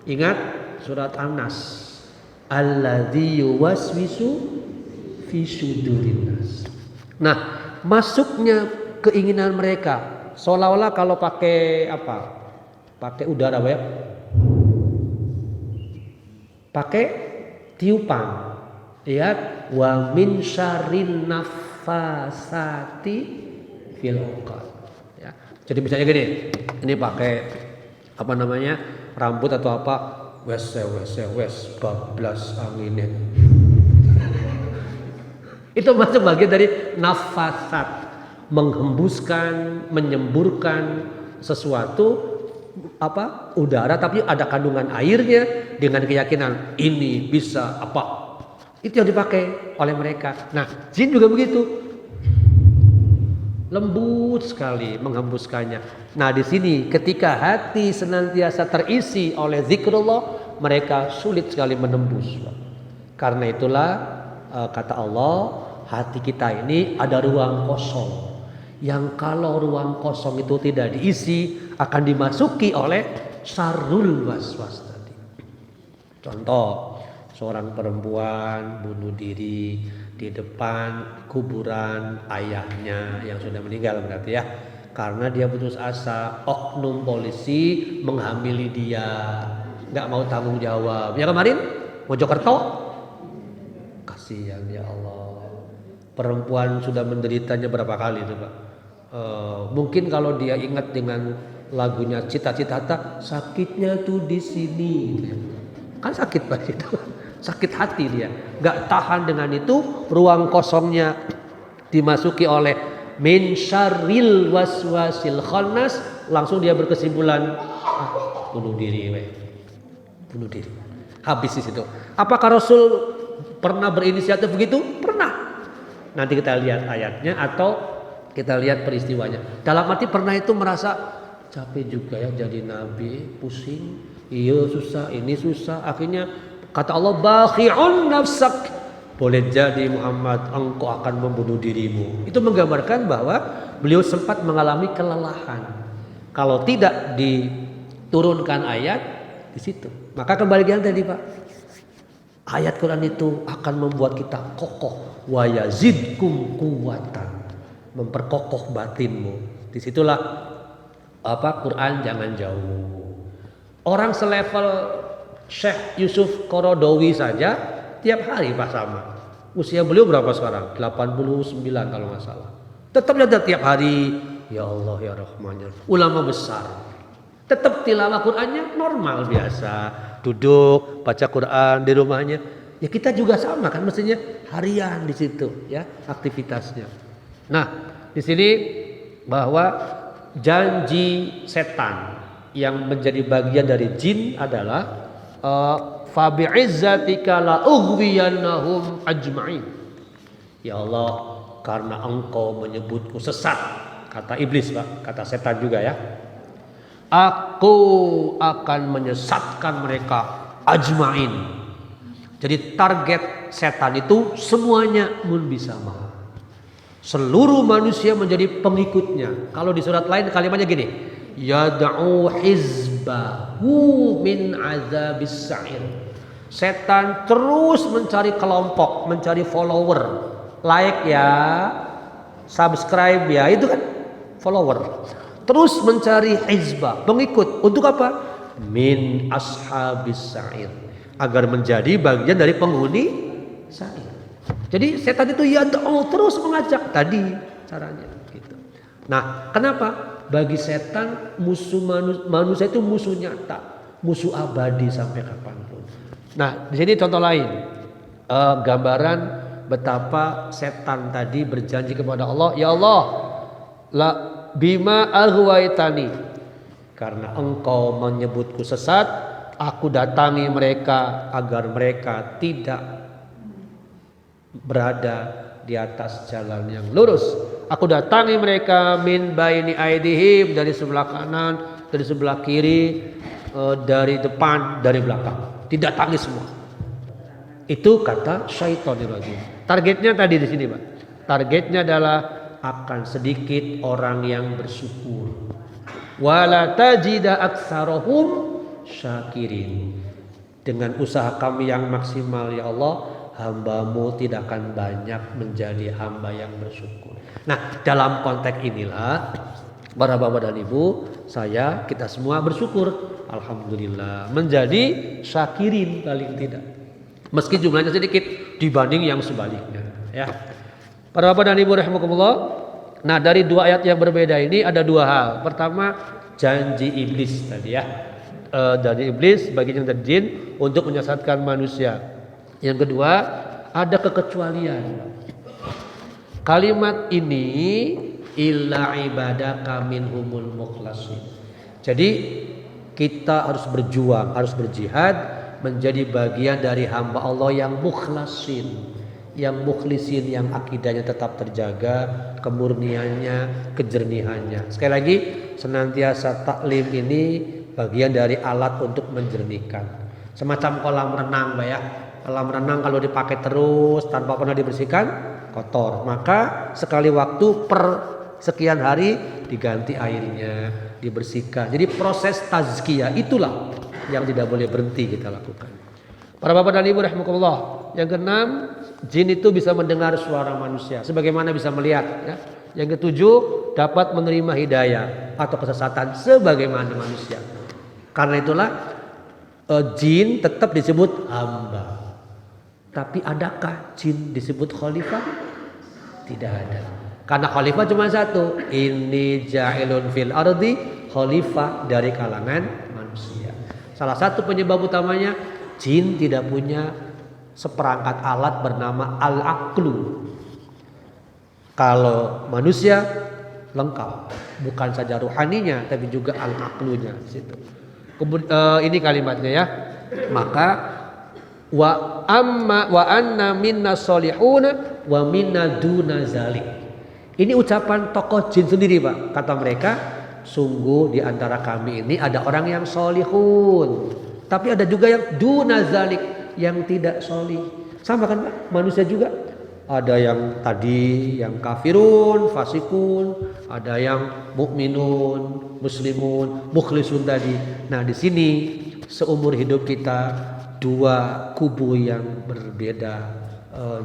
Ingat surat An-Nas. Alladzi yuwaswisu fi sudurin nas. Nah, masuknya keinginan mereka seolah-olah kalau pakai pakai udara ya, pakai tiupan. Lihat, wa min syarrin nafasati fil uqad. Ya. Jadi misalnya gini, ini pakai rambut atau apa, wes bablas anginnya. Itu masuk bagian dari nafasat, menghembuskan, menyemburkan sesuatu udara tapi ada kandungan airnya dengan keyakinan ini bisa itu yang dipakai oleh mereka. Nah, jin juga begitu, lembut sekali menghembuskannya. Nah, di sini ketika hati senantiasa terisi oleh zikrullah, mereka sulit sekali menembus. Karena itulah kata Allah, hati kita ini ada ruang kosong, yang kalau ruang kosong itu tidak diisi akan dimasuki oleh syarrul waswas tadi. Contoh, seorang perempuan bunuh diri di depan kuburan ayahnya yang sudah meninggal berarti ya, karena dia putus asa oknum polisi menghamili dia, nggak mau tanggung jawab. Ya kemarin Mojokerto, kasihan ya Allah, perempuan sudah menderitanya berapa kali itu Pak. Mungkin kalau dia ingat dengan lagunya Cita-Citata, sakitnya tuh di sini, kan sakit Pak itu, sakit hati dia, nggak tahan dengan itu, ruang kosongnya dimasuki oleh min syarril waswasil khannas, langsung dia berkesimpulan bunuh diri, bunuh diri, habis di situ. Apakah Rasul pernah berinisiatif begitu? Pernah. Nanti kita lihat ayatnya atau kita lihat peristiwanya. Dalam arti pernah itu merasa capek juga ya jadi nabi, pusing, iya susah, ini susah. Akhirnya kata Allah, bakhi'un nafsak, boleh jadi Muhammad engkau akan membunuh dirimu. Itu menggambarkan bahwa beliau sempat mengalami kelelahan. Kalau tidak diturunkan ayat di situ, maka kembali yang tadi Pak, ayat Quran itu akan membuat kita kokoh, wa yazidkum quwwatan, memperkokoh batinmu. Disitulah Quran jangan jauh. Orang selevel Syekh Yusuf Qaradawi saja tiap hari Pak sama. Usia beliau berapa sekarang? 89 kalau nggak salah. Tetap ada tiap hari, ya Allah ya Rahman ya Rahim. Ulama besar. Tetap tilawah Qurannya normal biasa, duduk baca Quran di rumahnya. Ya kita juga sama kan, mestinya harian di situ ya aktivitasnya. Nah, di sini bahwa janji setan yang menjadi bagian dari jin adalah fa bi'izzatika la ughwiyannahum ajma'in. Ya Allah, karena engkau menyebutku sesat, kata iblis Pak, kata setan juga ya, aku akan menyesatkan mereka ajma'in. Jadi target setan itu semuanya mun bisa mau. Seluruh manusia menjadi pengikutnya. Kalau di surat lain kalimatnya gini, yad'u hizb hizbahu min azabis sa'ir. Setan terus mencari kelompok, mencari follower, like ya, subscribe ya, itu kan follower. Terus mencari hizbah, pengikut. Untuk apa? Min ashabis sa'ir, agar menjadi bagian dari penghuni sa'ir. Jadi setan itu ya terus mengajak, tadi caranya gitu. Nah, kenapa? Bagi setan musuh manusia itu musuh nyata, musuh abadi sampai kapanpun. Nah, di sini contoh lain, gambaran betapa setan tadi berjanji kepada Allah, ya Allah, la bima aghwaitani, karena engkau menyebutku sesat, aku datangi mereka agar mereka tidak berada di atas jalan yang lurus. Aku datangi mereka min baini aidihim, dari sebelah kanan, dari sebelah kiri, dari depan, dari belakang. Didatangi semua. Itu kata syaitonir rajim. Targetnya tadi di sini, Pak. Targetnya adalah akan sedikit orang yang bersyukur. Wala tajida aktsarahum syakirin. Dengan usaha kami yang maksimal ya Allah, hamba-Mu tidak akan banyak menjadi hamba yang bersyukur. Nah, dalam konteks inilah para bapak dan ibu, kita semua bersyukur, alhamdulillah, menjadi syakirin paling tidak, meski jumlahnya sedikit dibanding yang sebaliknya ya. Para bapak dan ibu rahimakumullah. Nah, dari dua ayat yang berbeda ini ada dua hal. Pertama, janji iblis tadi ya, dari iblis bagian dari jin untuk menyesatkan manusia. Yang kedua, ada kekecualian. Kalimat ini illa ibadaka minhumul mukhlasin. Jadi kita harus berjuang, harus berjihad menjadi bagian dari hamba Allah yang mukhlasin, yang mukhlisin, yang akidahnya tetap terjaga, kemurniannya, kejernihannya. Sekali lagi, senantiasa taklim ini bagian dari alat untuk menjernihkan. Semacam kolam renang, Mbak ya. Kolam renang kalau dipakai terus tanpa pernah dibersihkan, kotor. Maka sekali waktu per sekian hari diganti airnya, dibersihkan. Jadi proses tazkiyah itulah yang tidak boleh berhenti kita lakukan. Para bapak dan ibu rahimakumullah. Yang keenam, jin itu bisa mendengar suara manusia sebagaimana bisa melihat ya. Yang ketujuh, dapat menerima hidayah atau kesesatan sebagaimana manusia. Karena itulah jin tetap disebut hamba. Tapi adakah jin disebut khalifah? Tidak ada. Karena khalifah cuma satu, inni ja'ilun fil ardi khalifah, dari kalangan manusia. Salah satu penyebab utamanya, jin tidak punya seperangkat alat bernama al-aqlu. Kalau manusia lengkap, bukan saja ruhaninya tapi juga al-aqlunya di situ. Ini kalimatnya ya. Maka wa anna minna solihuna wa minna duna zalik. Ini ucapan tokoh jin sendiri, Pak. Kata mereka, sungguh di antara kami ini ada orang yang solihun, tapi ada juga yang duna zalik, yang tidak solih. Sama kan, Pak? Manusia juga ada yang tadi yang kafirun, fasikun, ada yang mukminun, muslimun, mukhlisun tadi. Nah, di sini seumur hidup kita dua kubu yang berbeda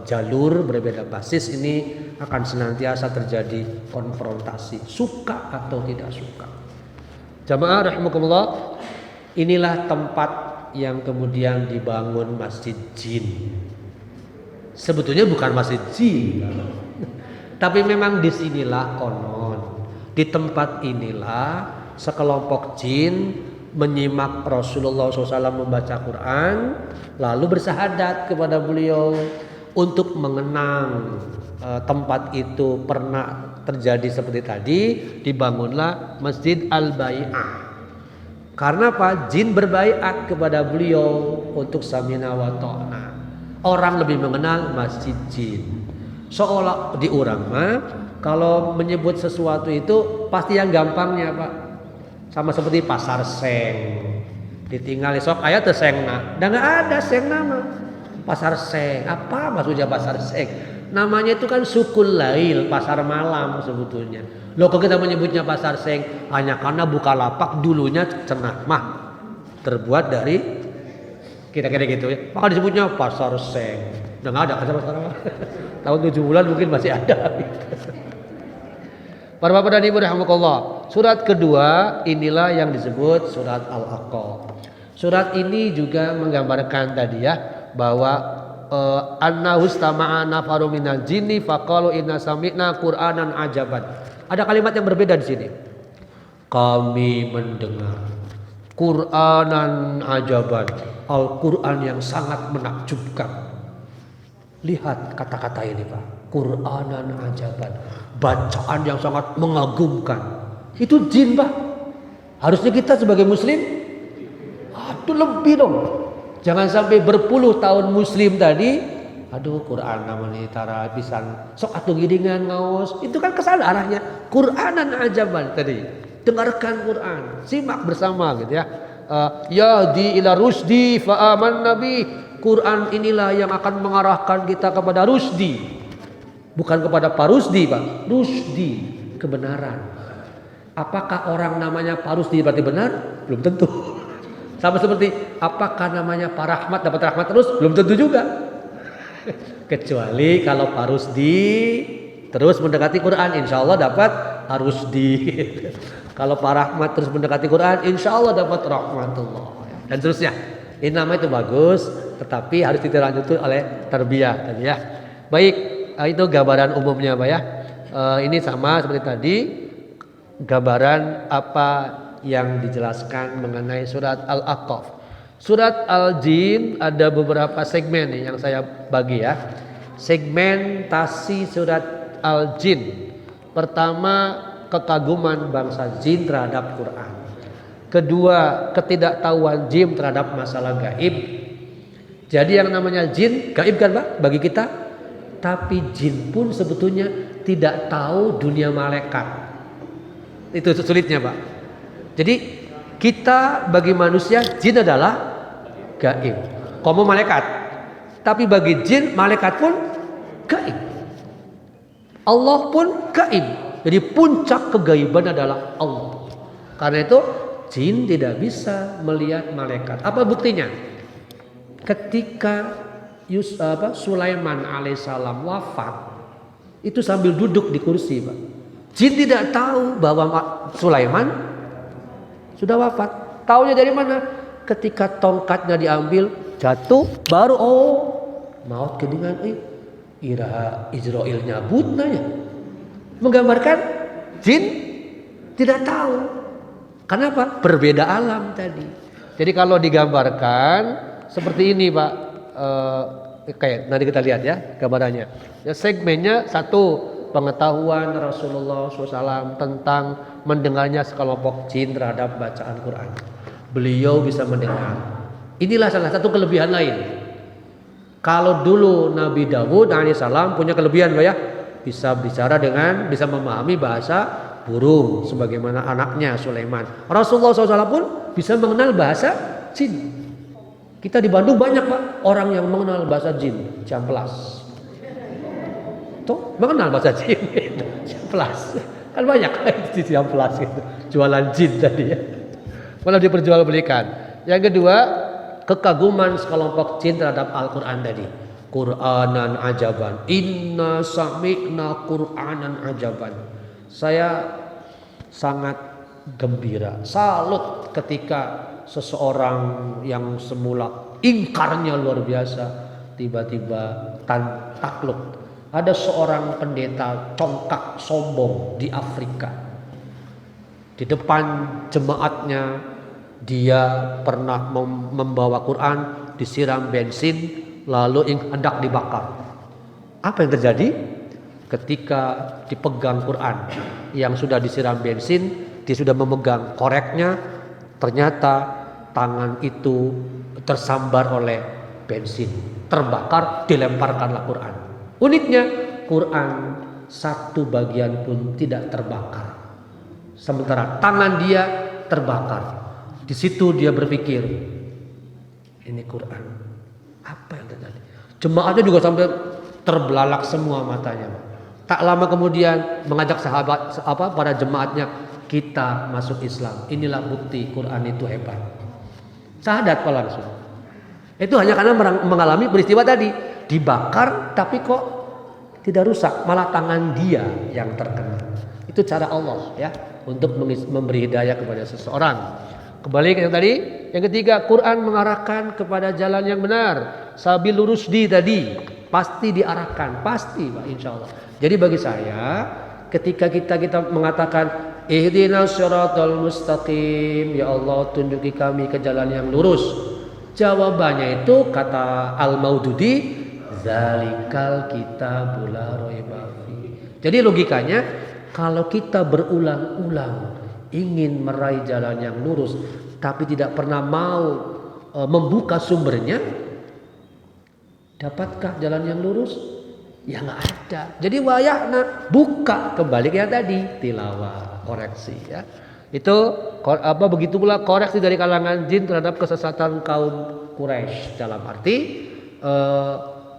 jalur, berbeda basis ini akan senantiasa terjadi konfrontasi, suka atau tidak suka. Jamaah rahimakumullah, inilah tempat yang kemudian dibangun masjid jin. Sebetulnya bukan masjid jin, tapi memang disinilah konon, di tempat inilah sekelompok jin menyimak Rasulullah SAW membaca Quran, lalu bersahadat kepada beliau untuk mengenang tempat itu pernah terjadi seperti tadi. Dibangunlah Masjid Al-Bai'ah. Karena apa? Jin berbaiat kepada beliau untuk samina wa ta'na. Orang lebih mengenal masjid jin. Seolah di orang mah kalau menyebut sesuatu itu pasti yang gampangnya, Pak. Sama seperti pasar seng. Ditinggal esok aya teu sengna. Da enggak ada seng nama. Pasar seng. Apa maksudnya pasar seng? Namanya itu kan sukul lail, pasar malam sebetulnya. Loh kok kita menyebutnya pasar seng hanya karena Bukalapak dulunya cenamah terbuat dari kira-kira gitu ya. Maka disebutnya pasar seng. Udah nggak ada kan sekarang. Tahun 7 bulan mungkin masih ada. Para bapak dan ibu rahimakumullah. Surat kedua inilah yang disebut surat Al-Haqqah. Surat ini juga menggambarkan tadi ya bahwa annahustama'a nafaru minal jinni faqalu inna sami'na qur'anan ajaban. Ada kalimat yang berbeda di sini. Kami mendengar Qur'anan ajaban, Al-Qur'an yang sangat menakjubkan. Lihat kata-kata ini Pak, Qur'anan ajaban, bacaan yang sangat mengagumkan. Itu jin Pak. Harusnya kita sebagai muslim, aduh lebih dong. Jangan sampai berpuluh tahun muslim tadi, aduh Quran namanya tara pisan, sok atuh giringan ngaos. Itu kan kesana arahnya. Qur'anan ajaban tadi. Dengarkan Quran, simak bersama gitu ya. Yahdi ila rusdi fa amanna nabi. Quran inilah yang akan mengarahkan kita kepada rusdi. Bukan kepada parusdi Pak, rusdi, kebenaran. Apakah orang namanya parusdi berarti benar? Belum tentu. Sama seperti apakah namanya Pak Rahmat dapat rahmat terus? Belum tentu juga. Kecuali kalau parusdi terus mendekati Quran, insya Allah dapat arusdi. Kalau Pak Rahmat terus mendekati Quran, insya Allah dapat rahmatullah. Dan terusnya. Ini nama itu bagus, tetapi harus dilanjutkan oleh tarbiyah tadi ya. Baik, itu gambaran umumnya Pak ya. Ini sama seperti tadi, gambaran apa yang dijelaskan mengenai surat Al-Aqaf. Surat Al-Jin ada beberapa segmen nih yang saya bagi ya. Segmentasi surat Al-Jin. Pertama, kekaguman bangsa jin terhadap Quran. Kedua, ketidaktahuan jin terhadap masalah gaib. Jadi yang namanya jin gaib kan Pak bagi kita. Tapi jin pun sebetulnya tidak tahu dunia malaikat. Itu sulitnya Pak. Jadi kita bagi manusia jin adalah gaib. Kamu malaikat. Tapi bagi jin malaikat pun gaib. Allah pun gaib. Jadi puncak kegaiban adalah Allah. Karena itu jin tidak bisa melihat malaikat. Apa buktinya? Ketika Sulaiman alaihissalam wafat, itu sambil duduk di kursi, Pak. Jin tidak tahu bahwa Sulaiman sudah wafat. Taunya dari mana? Ketika tongkatnya diambil, jatuh, baru maut kedingan. Ira Israel nyabut nanya. Menggambarkan jin tidak tahu. Kenapa? Berbeda alam tadi. Jadi kalau digambarkan seperti ini Pak, kayak nanti kita lihat ya gambarannya. Ya, segmennya satu, pengetahuan Rasulullah SAW tentang mendengarnya sekelompok jin terhadap bacaan Quran. Beliau bisa mendengar. Inilah salah satu kelebihan lain. Kalau dulu Nabi Dawud alaihissalam punya kelebihan Pak ya, bisa bicara dengan, bisa memahami bahasa burung sebagaimana anaknya Sulaiman. Rasulullah SAW pun bisa mengenal bahasa jin. Kita di Bandung banyak Pak orang yang mengenal bahasa jin, Ciamplas. Tuh mengenal bahasa jin, Ciamplas. Kan banyak di Ciamplas gitu. Jualan jin tadi ya. Malah diperjualbelikan. Yang kedua, kekaguman sekelompok jin terhadap Al-Quran tadi. Qur'anan ajaban. Inna sami'na Qur'anan ajaban. Saya sangat gembira, salut ketika seseorang yang semula ingkarnya luar biasa tiba-tiba takluk. Ada seorang pendeta congkak sombong di Afrika. Di depan jemaatnya dia pernah membawa Quran, disiram bensin lalu hendak dibakar. Apa yang terjadi? Ketika dipegang Quran yang sudah disiram bensin, dia sudah memegang koreknya, ternyata tangan itu tersambar oleh bensin, terbakar, dilemparkanlah Quran. Uniknya Quran satu bagian pun tidak terbakar, sementara tangan dia terbakar. Di situ dia berpikir, ini Quran, apa yang terjadi? Jemaatnya juga sampai terbelalak semua matanya. Tak lama kemudian mengajak sahabat para jemaatnya, kita masuk Islam. Inilah bukti Quran itu hebat. Syahadat Pak langsung. Itu hanya karena mengalami peristiwa tadi, dibakar tapi kok tidak rusak, malah tangan dia yang terkena. Itu cara Allah ya untuk memberi hidayah kepada seseorang. Kembali ke yang tadi, yang ketiga, Quran mengarahkan kepada jalan yang benar. Sabil rusdi tadi pasti diarahkan, pasti Pak, insya Allah. Jadi bagi saya, ketika kita mengatakan ihdinas syiratal mustaqim, ya Allah tunjuki kami ke jalan yang lurus. Jawabannya itu kata Al-Maududi, zalikal kitabul la raiba fi. Jadi logikanya, kalau kita berulang-ulang ingin meraih jalan yang lurus tapi tidak pernah mau membuka sumbernya, dapatkah jalan yang lurus? Ya nggak ada. Jadi wayahna buka kembali yang tadi, tilawah, koreksi ya. Itu begitu pula koreksi dari kalangan jin terhadap kesesatan kaum Quraisy, dalam arti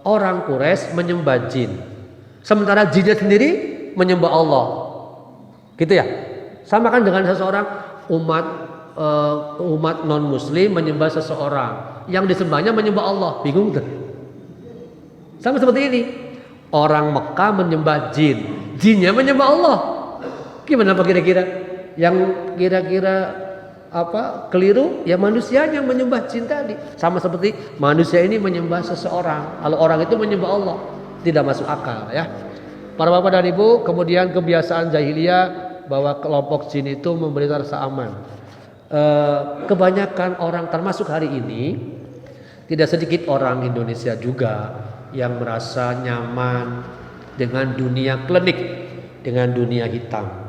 orang Quraisy menyembah jin, sementara jinnya sendiri menyembah Allah, gitu ya. Sama kan dengan seseorang umat non muslim menyembah seseorang, yang disembahnya menyembah Allah, bingung tuh. Sama seperti ini, orang Mekah menyembah jin, jinnya menyembah Allah. Gimana Pak kira-kira? Yang kira-kira keliru ya manusianya menyembah jin tadi. Sama seperti manusia ini menyembah seseorang, kalau orang itu menyembah Allah, tidak masuk akal ya. Para bapak dan ibu, kemudian kebiasaan jahiliyah bahwa kelompok jin itu memberi rasa aman. Kebanyakan orang, termasuk hari ini, tidak sedikit orang Indonesia juga yang merasa nyaman dengan dunia klinik, dengan dunia hitam.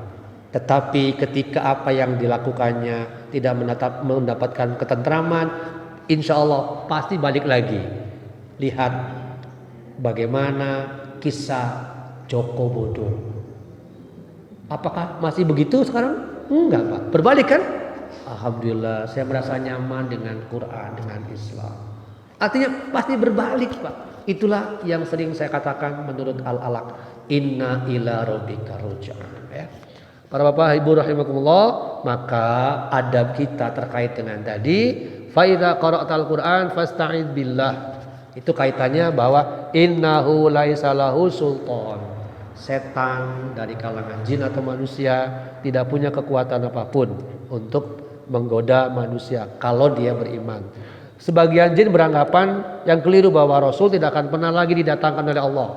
Tetapi ketika apa yang dilakukannya tidak mendapatkan ketentraman, insya Allah pasti balik lagi. Lihat bagaimana kisah Joko Bodo. Apakah masih begitu sekarang? Enggak Pak, berbalik kan? Alhamdulillah saya merasa nyaman dengan Quran, dengan Islam. Artinya pasti berbalik Pak. Itulah yang sering saya katakan menurut Al-Alaq, inna ila rabbika ruj'an ya. Para bapak ibu rahimakumullah, maka adab kita terkait dengan tadi, fa idza qara'tal Qur'an fasta'id billah. Itu kaitannya bahwa innahu laisa lahu sultan. Setan dari kalangan jin atau manusia tidak punya kekuatan apapun untuk menggoda manusia kalau dia beriman. Sebagian jin beranggapan yang keliru bahwa Rasul tidak akan pernah lagi didatangkan oleh Allah.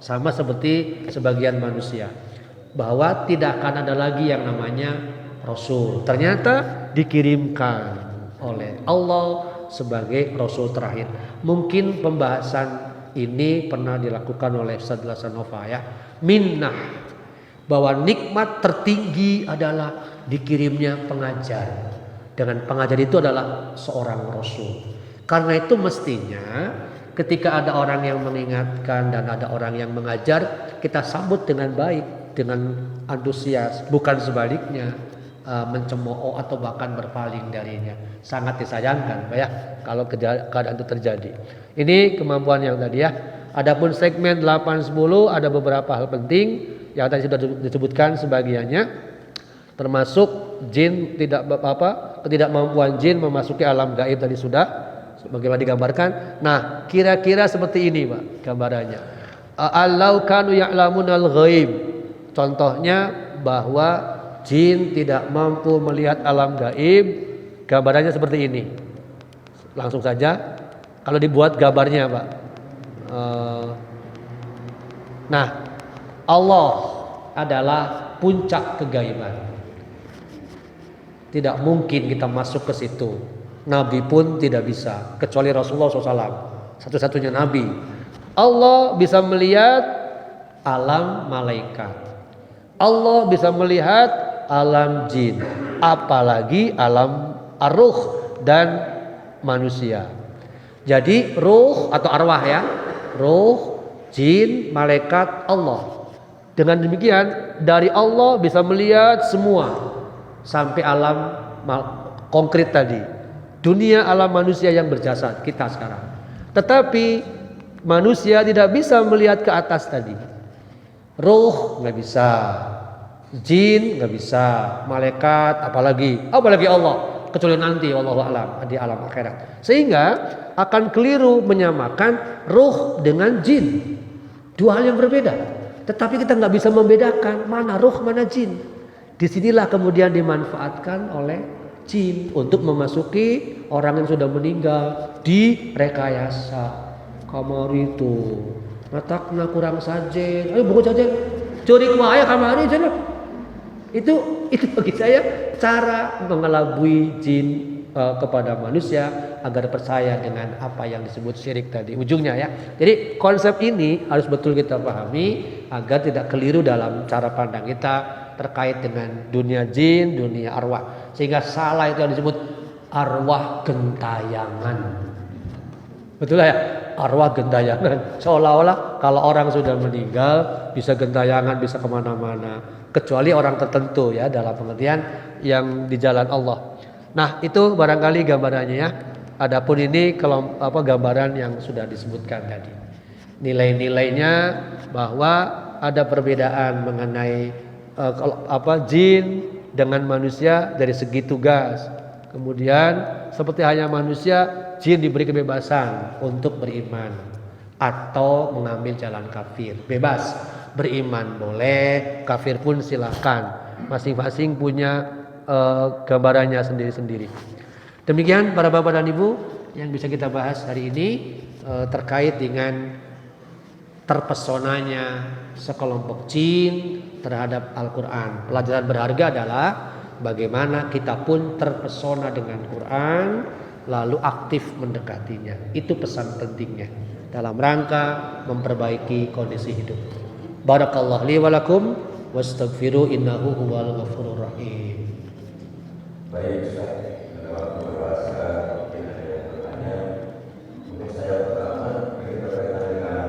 Sama seperti sebagian manusia, bahwa tidak akan ada lagi yang namanya Rasul. Ternyata dikirimkan oleh Allah sebagai Rasul terakhir. Mungkin pembahasan ini pernah dilakukan oleh Ustaz Lasanova ya. Minnah, bahwa nikmat tertinggi adalah dikirimnya pengajar. Dengan pengajar itu adalah seorang Rasul. Karena itu mestinya ketika ada orang yang mengingatkan dan ada orang yang mengajar, kita sambut dengan baik, dengan antusias, bukan sebaliknya mencemooh atau bahkan berpaling darinya. Sangat disayangkan Pak ya kalau keadaan itu terjadi. Ini kemampuan yang tadi ya. Adapun segmen 8-10 ada beberapa hal penting yang tadi sudah disebutkan sebagiannya, termasuk jin ketidakmampuan jin memasuki alam gaib tadi sudah bagaimana digambarkan. Nah, kira-kira seperti ini Pak gambarannya. Allau kanu ya'lamunal ghaib. Contohnya bahwa jin tidak mampu melihat alam gaib, gambarannya seperti ini. Langsung saja kalau dibuat gambarnya Pak. Nah, Allah adalah puncak kegaiban. Tidak mungkin kita masuk ke situ. Nabi pun tidak bisa, kecuali Rasulullah SAW, satu-satunya Nabi. Allah bisa melihat alam malaikat. Allah bisa melihat alam jin, apalagi alam ar-ruh dan manusia. Jadi ruh atau arwah ya, ruh, jin, malaikat, Allah. Dengan demikian dari Allah bisa melihat semua sampai alam konkret tadi, dunia alam manusia yang berjasad kita sekarang. Tetapi Manusia tidak bisa melihat ke atas tadi. Ruh nggak bisa, jin nggak bisa, malaikat apalagi Allah, kecuali nanti wallahu alam di alam akhirat. Sehingga akan keliru menyamakan ruh dengan jin, dua hal yang berbeda. Tetapi kita nggak bisa membedakan mana ruh mana jin. Disinilah kemudian dimanfaatkan oleh jin untuk memasuki orang yang sudah meninggal, di rekayasa. Kamar itu matakna kurang sajen, ayo buku sajen, curi kuaya kamari sana. Itu bagi saya cara mengelabui jin kepada manusia agar percaya dengan apa yang disebut syirik tadi ujungnya ya. Jadi konsep ini harus betul kita pahami agar tidak keliru dalam cara pandang kita terkait dengan dunia jin, dunia arwah. Sehingga salah itu yang disebut arwah gentayangan. Betul ya? Arwah gentayangan. Seolah-olah kalau orang sudah meninggal bisa gentayangan, bisa kemana-mana. Kecuali orang tertentu ya, dalam pengertian yang di jalan Allah. Nah itu barangkali gambarannya ya. Adapun ini kalau gambaran yang sudah disebutkan tadi. Nilai-nilainya bahwa ada perbedaan mengenai jin dengan manusia dari segi tugas. Kemudian seperti hanya manusia, jin diberi kebebasan untuk beriman atau mengambil jalan kafir. Bebas, beriman boleh, kafir pun silakan. Masing-masing punya gambarannya sendiri-sendiri. Demikian para bapak dan ibu yang bisa kita bahas hari ini terkait dengan terpesonanya sekelompok jin terhadap Al-Quran. Pelajaran berharga adalah bagaimana kita pun terpesona dengan Quran lalu aktif mendekatinya. Itu pesan pentingnya dalam rangka memperbaiki kondisi hidup. Barakallahu li wa lakum wastaghfiru innahu huwal ghafurur rahim. Baik, Ustaz. Waktu berpuasa mungkin ada yang bertanya. Untuk saya pertama ini berkaitan dengan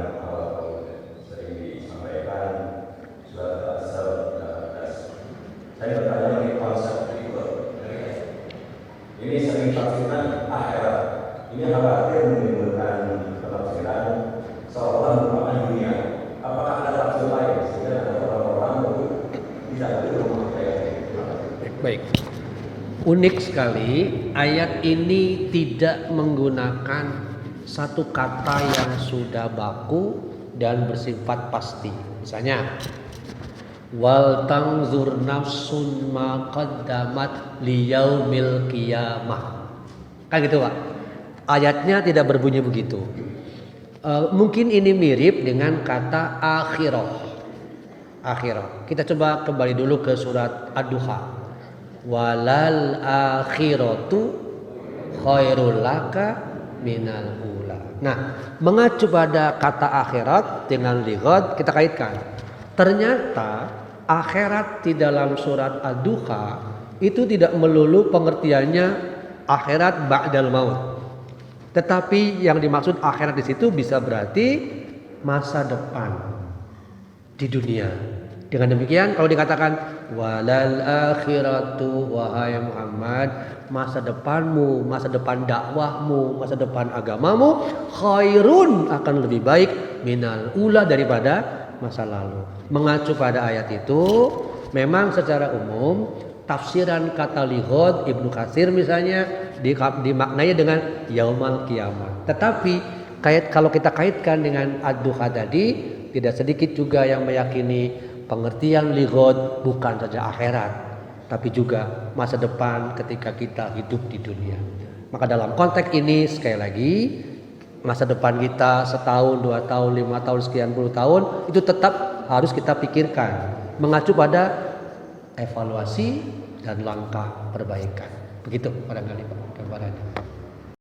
sering disampaikan surat Al-Asr 18. Saya bertanya mengenai konsep berikut. Ini sering tafsiran akhirat. Ini khawatir menimbulkan penafsiran seolah merupakan dunia. Apakah ada tafsir lain sehingga ada orang-orang itu tidak perlu memakai? Baik. Unik sekali ayat ini tidak menggunakan satu kata yang sudah baku dan bersifat pasti. Misalnya wal tanzur nafsun ma qaddamat liyaumil qiyamah. Kan gitu Pak. Ayatnya tidak berbunyi begitu. Mungkin ini mirip dengan kata akhirah. Akhirah. Kita coba kembali dulu ke surat Ad-Duha. Walal akhiratu khairul laka minal ula. Nah, mengacu pada kata akhirat dengan lighad kita kaitkan. Ternyata akhirat di dalam surat Ad-Duha itu tidak melulu pengertiannya akhirat ba'dal maut. Tetapi yang dimaksud akhirat di situ bisa berarti masa depan di dunia. Dengan demikian kalau dikatakan walal akhiratu wahai Muhammad, masa depanmu, masa depan dakwahmu, masa depan agamamu khairun akan lebih baik minal ula daripada masa lalu. Mengacu pada ayat itu, memang secara umum tafsiran kata lighad Ibnu Katsir misalnya dimaknai dengan yaumal kiamat. Tetapi kalau kita kaitkan dengan Ad-Duha tadi, tidak sedikit juga yang meyakini pengertian lighad bukan saja akhirat, tapi juga masa depan ketika kita hidup di dunia. Maka dalam konteks ini sekali lagi masa depan kita setahun, 2 tahun, 5 tahun, sekian puluh tahun itu tetap harus kita pikirkan mengacu pada evaluasi dan langkah perbaikan. Begitu barangkali Pak gambarannya.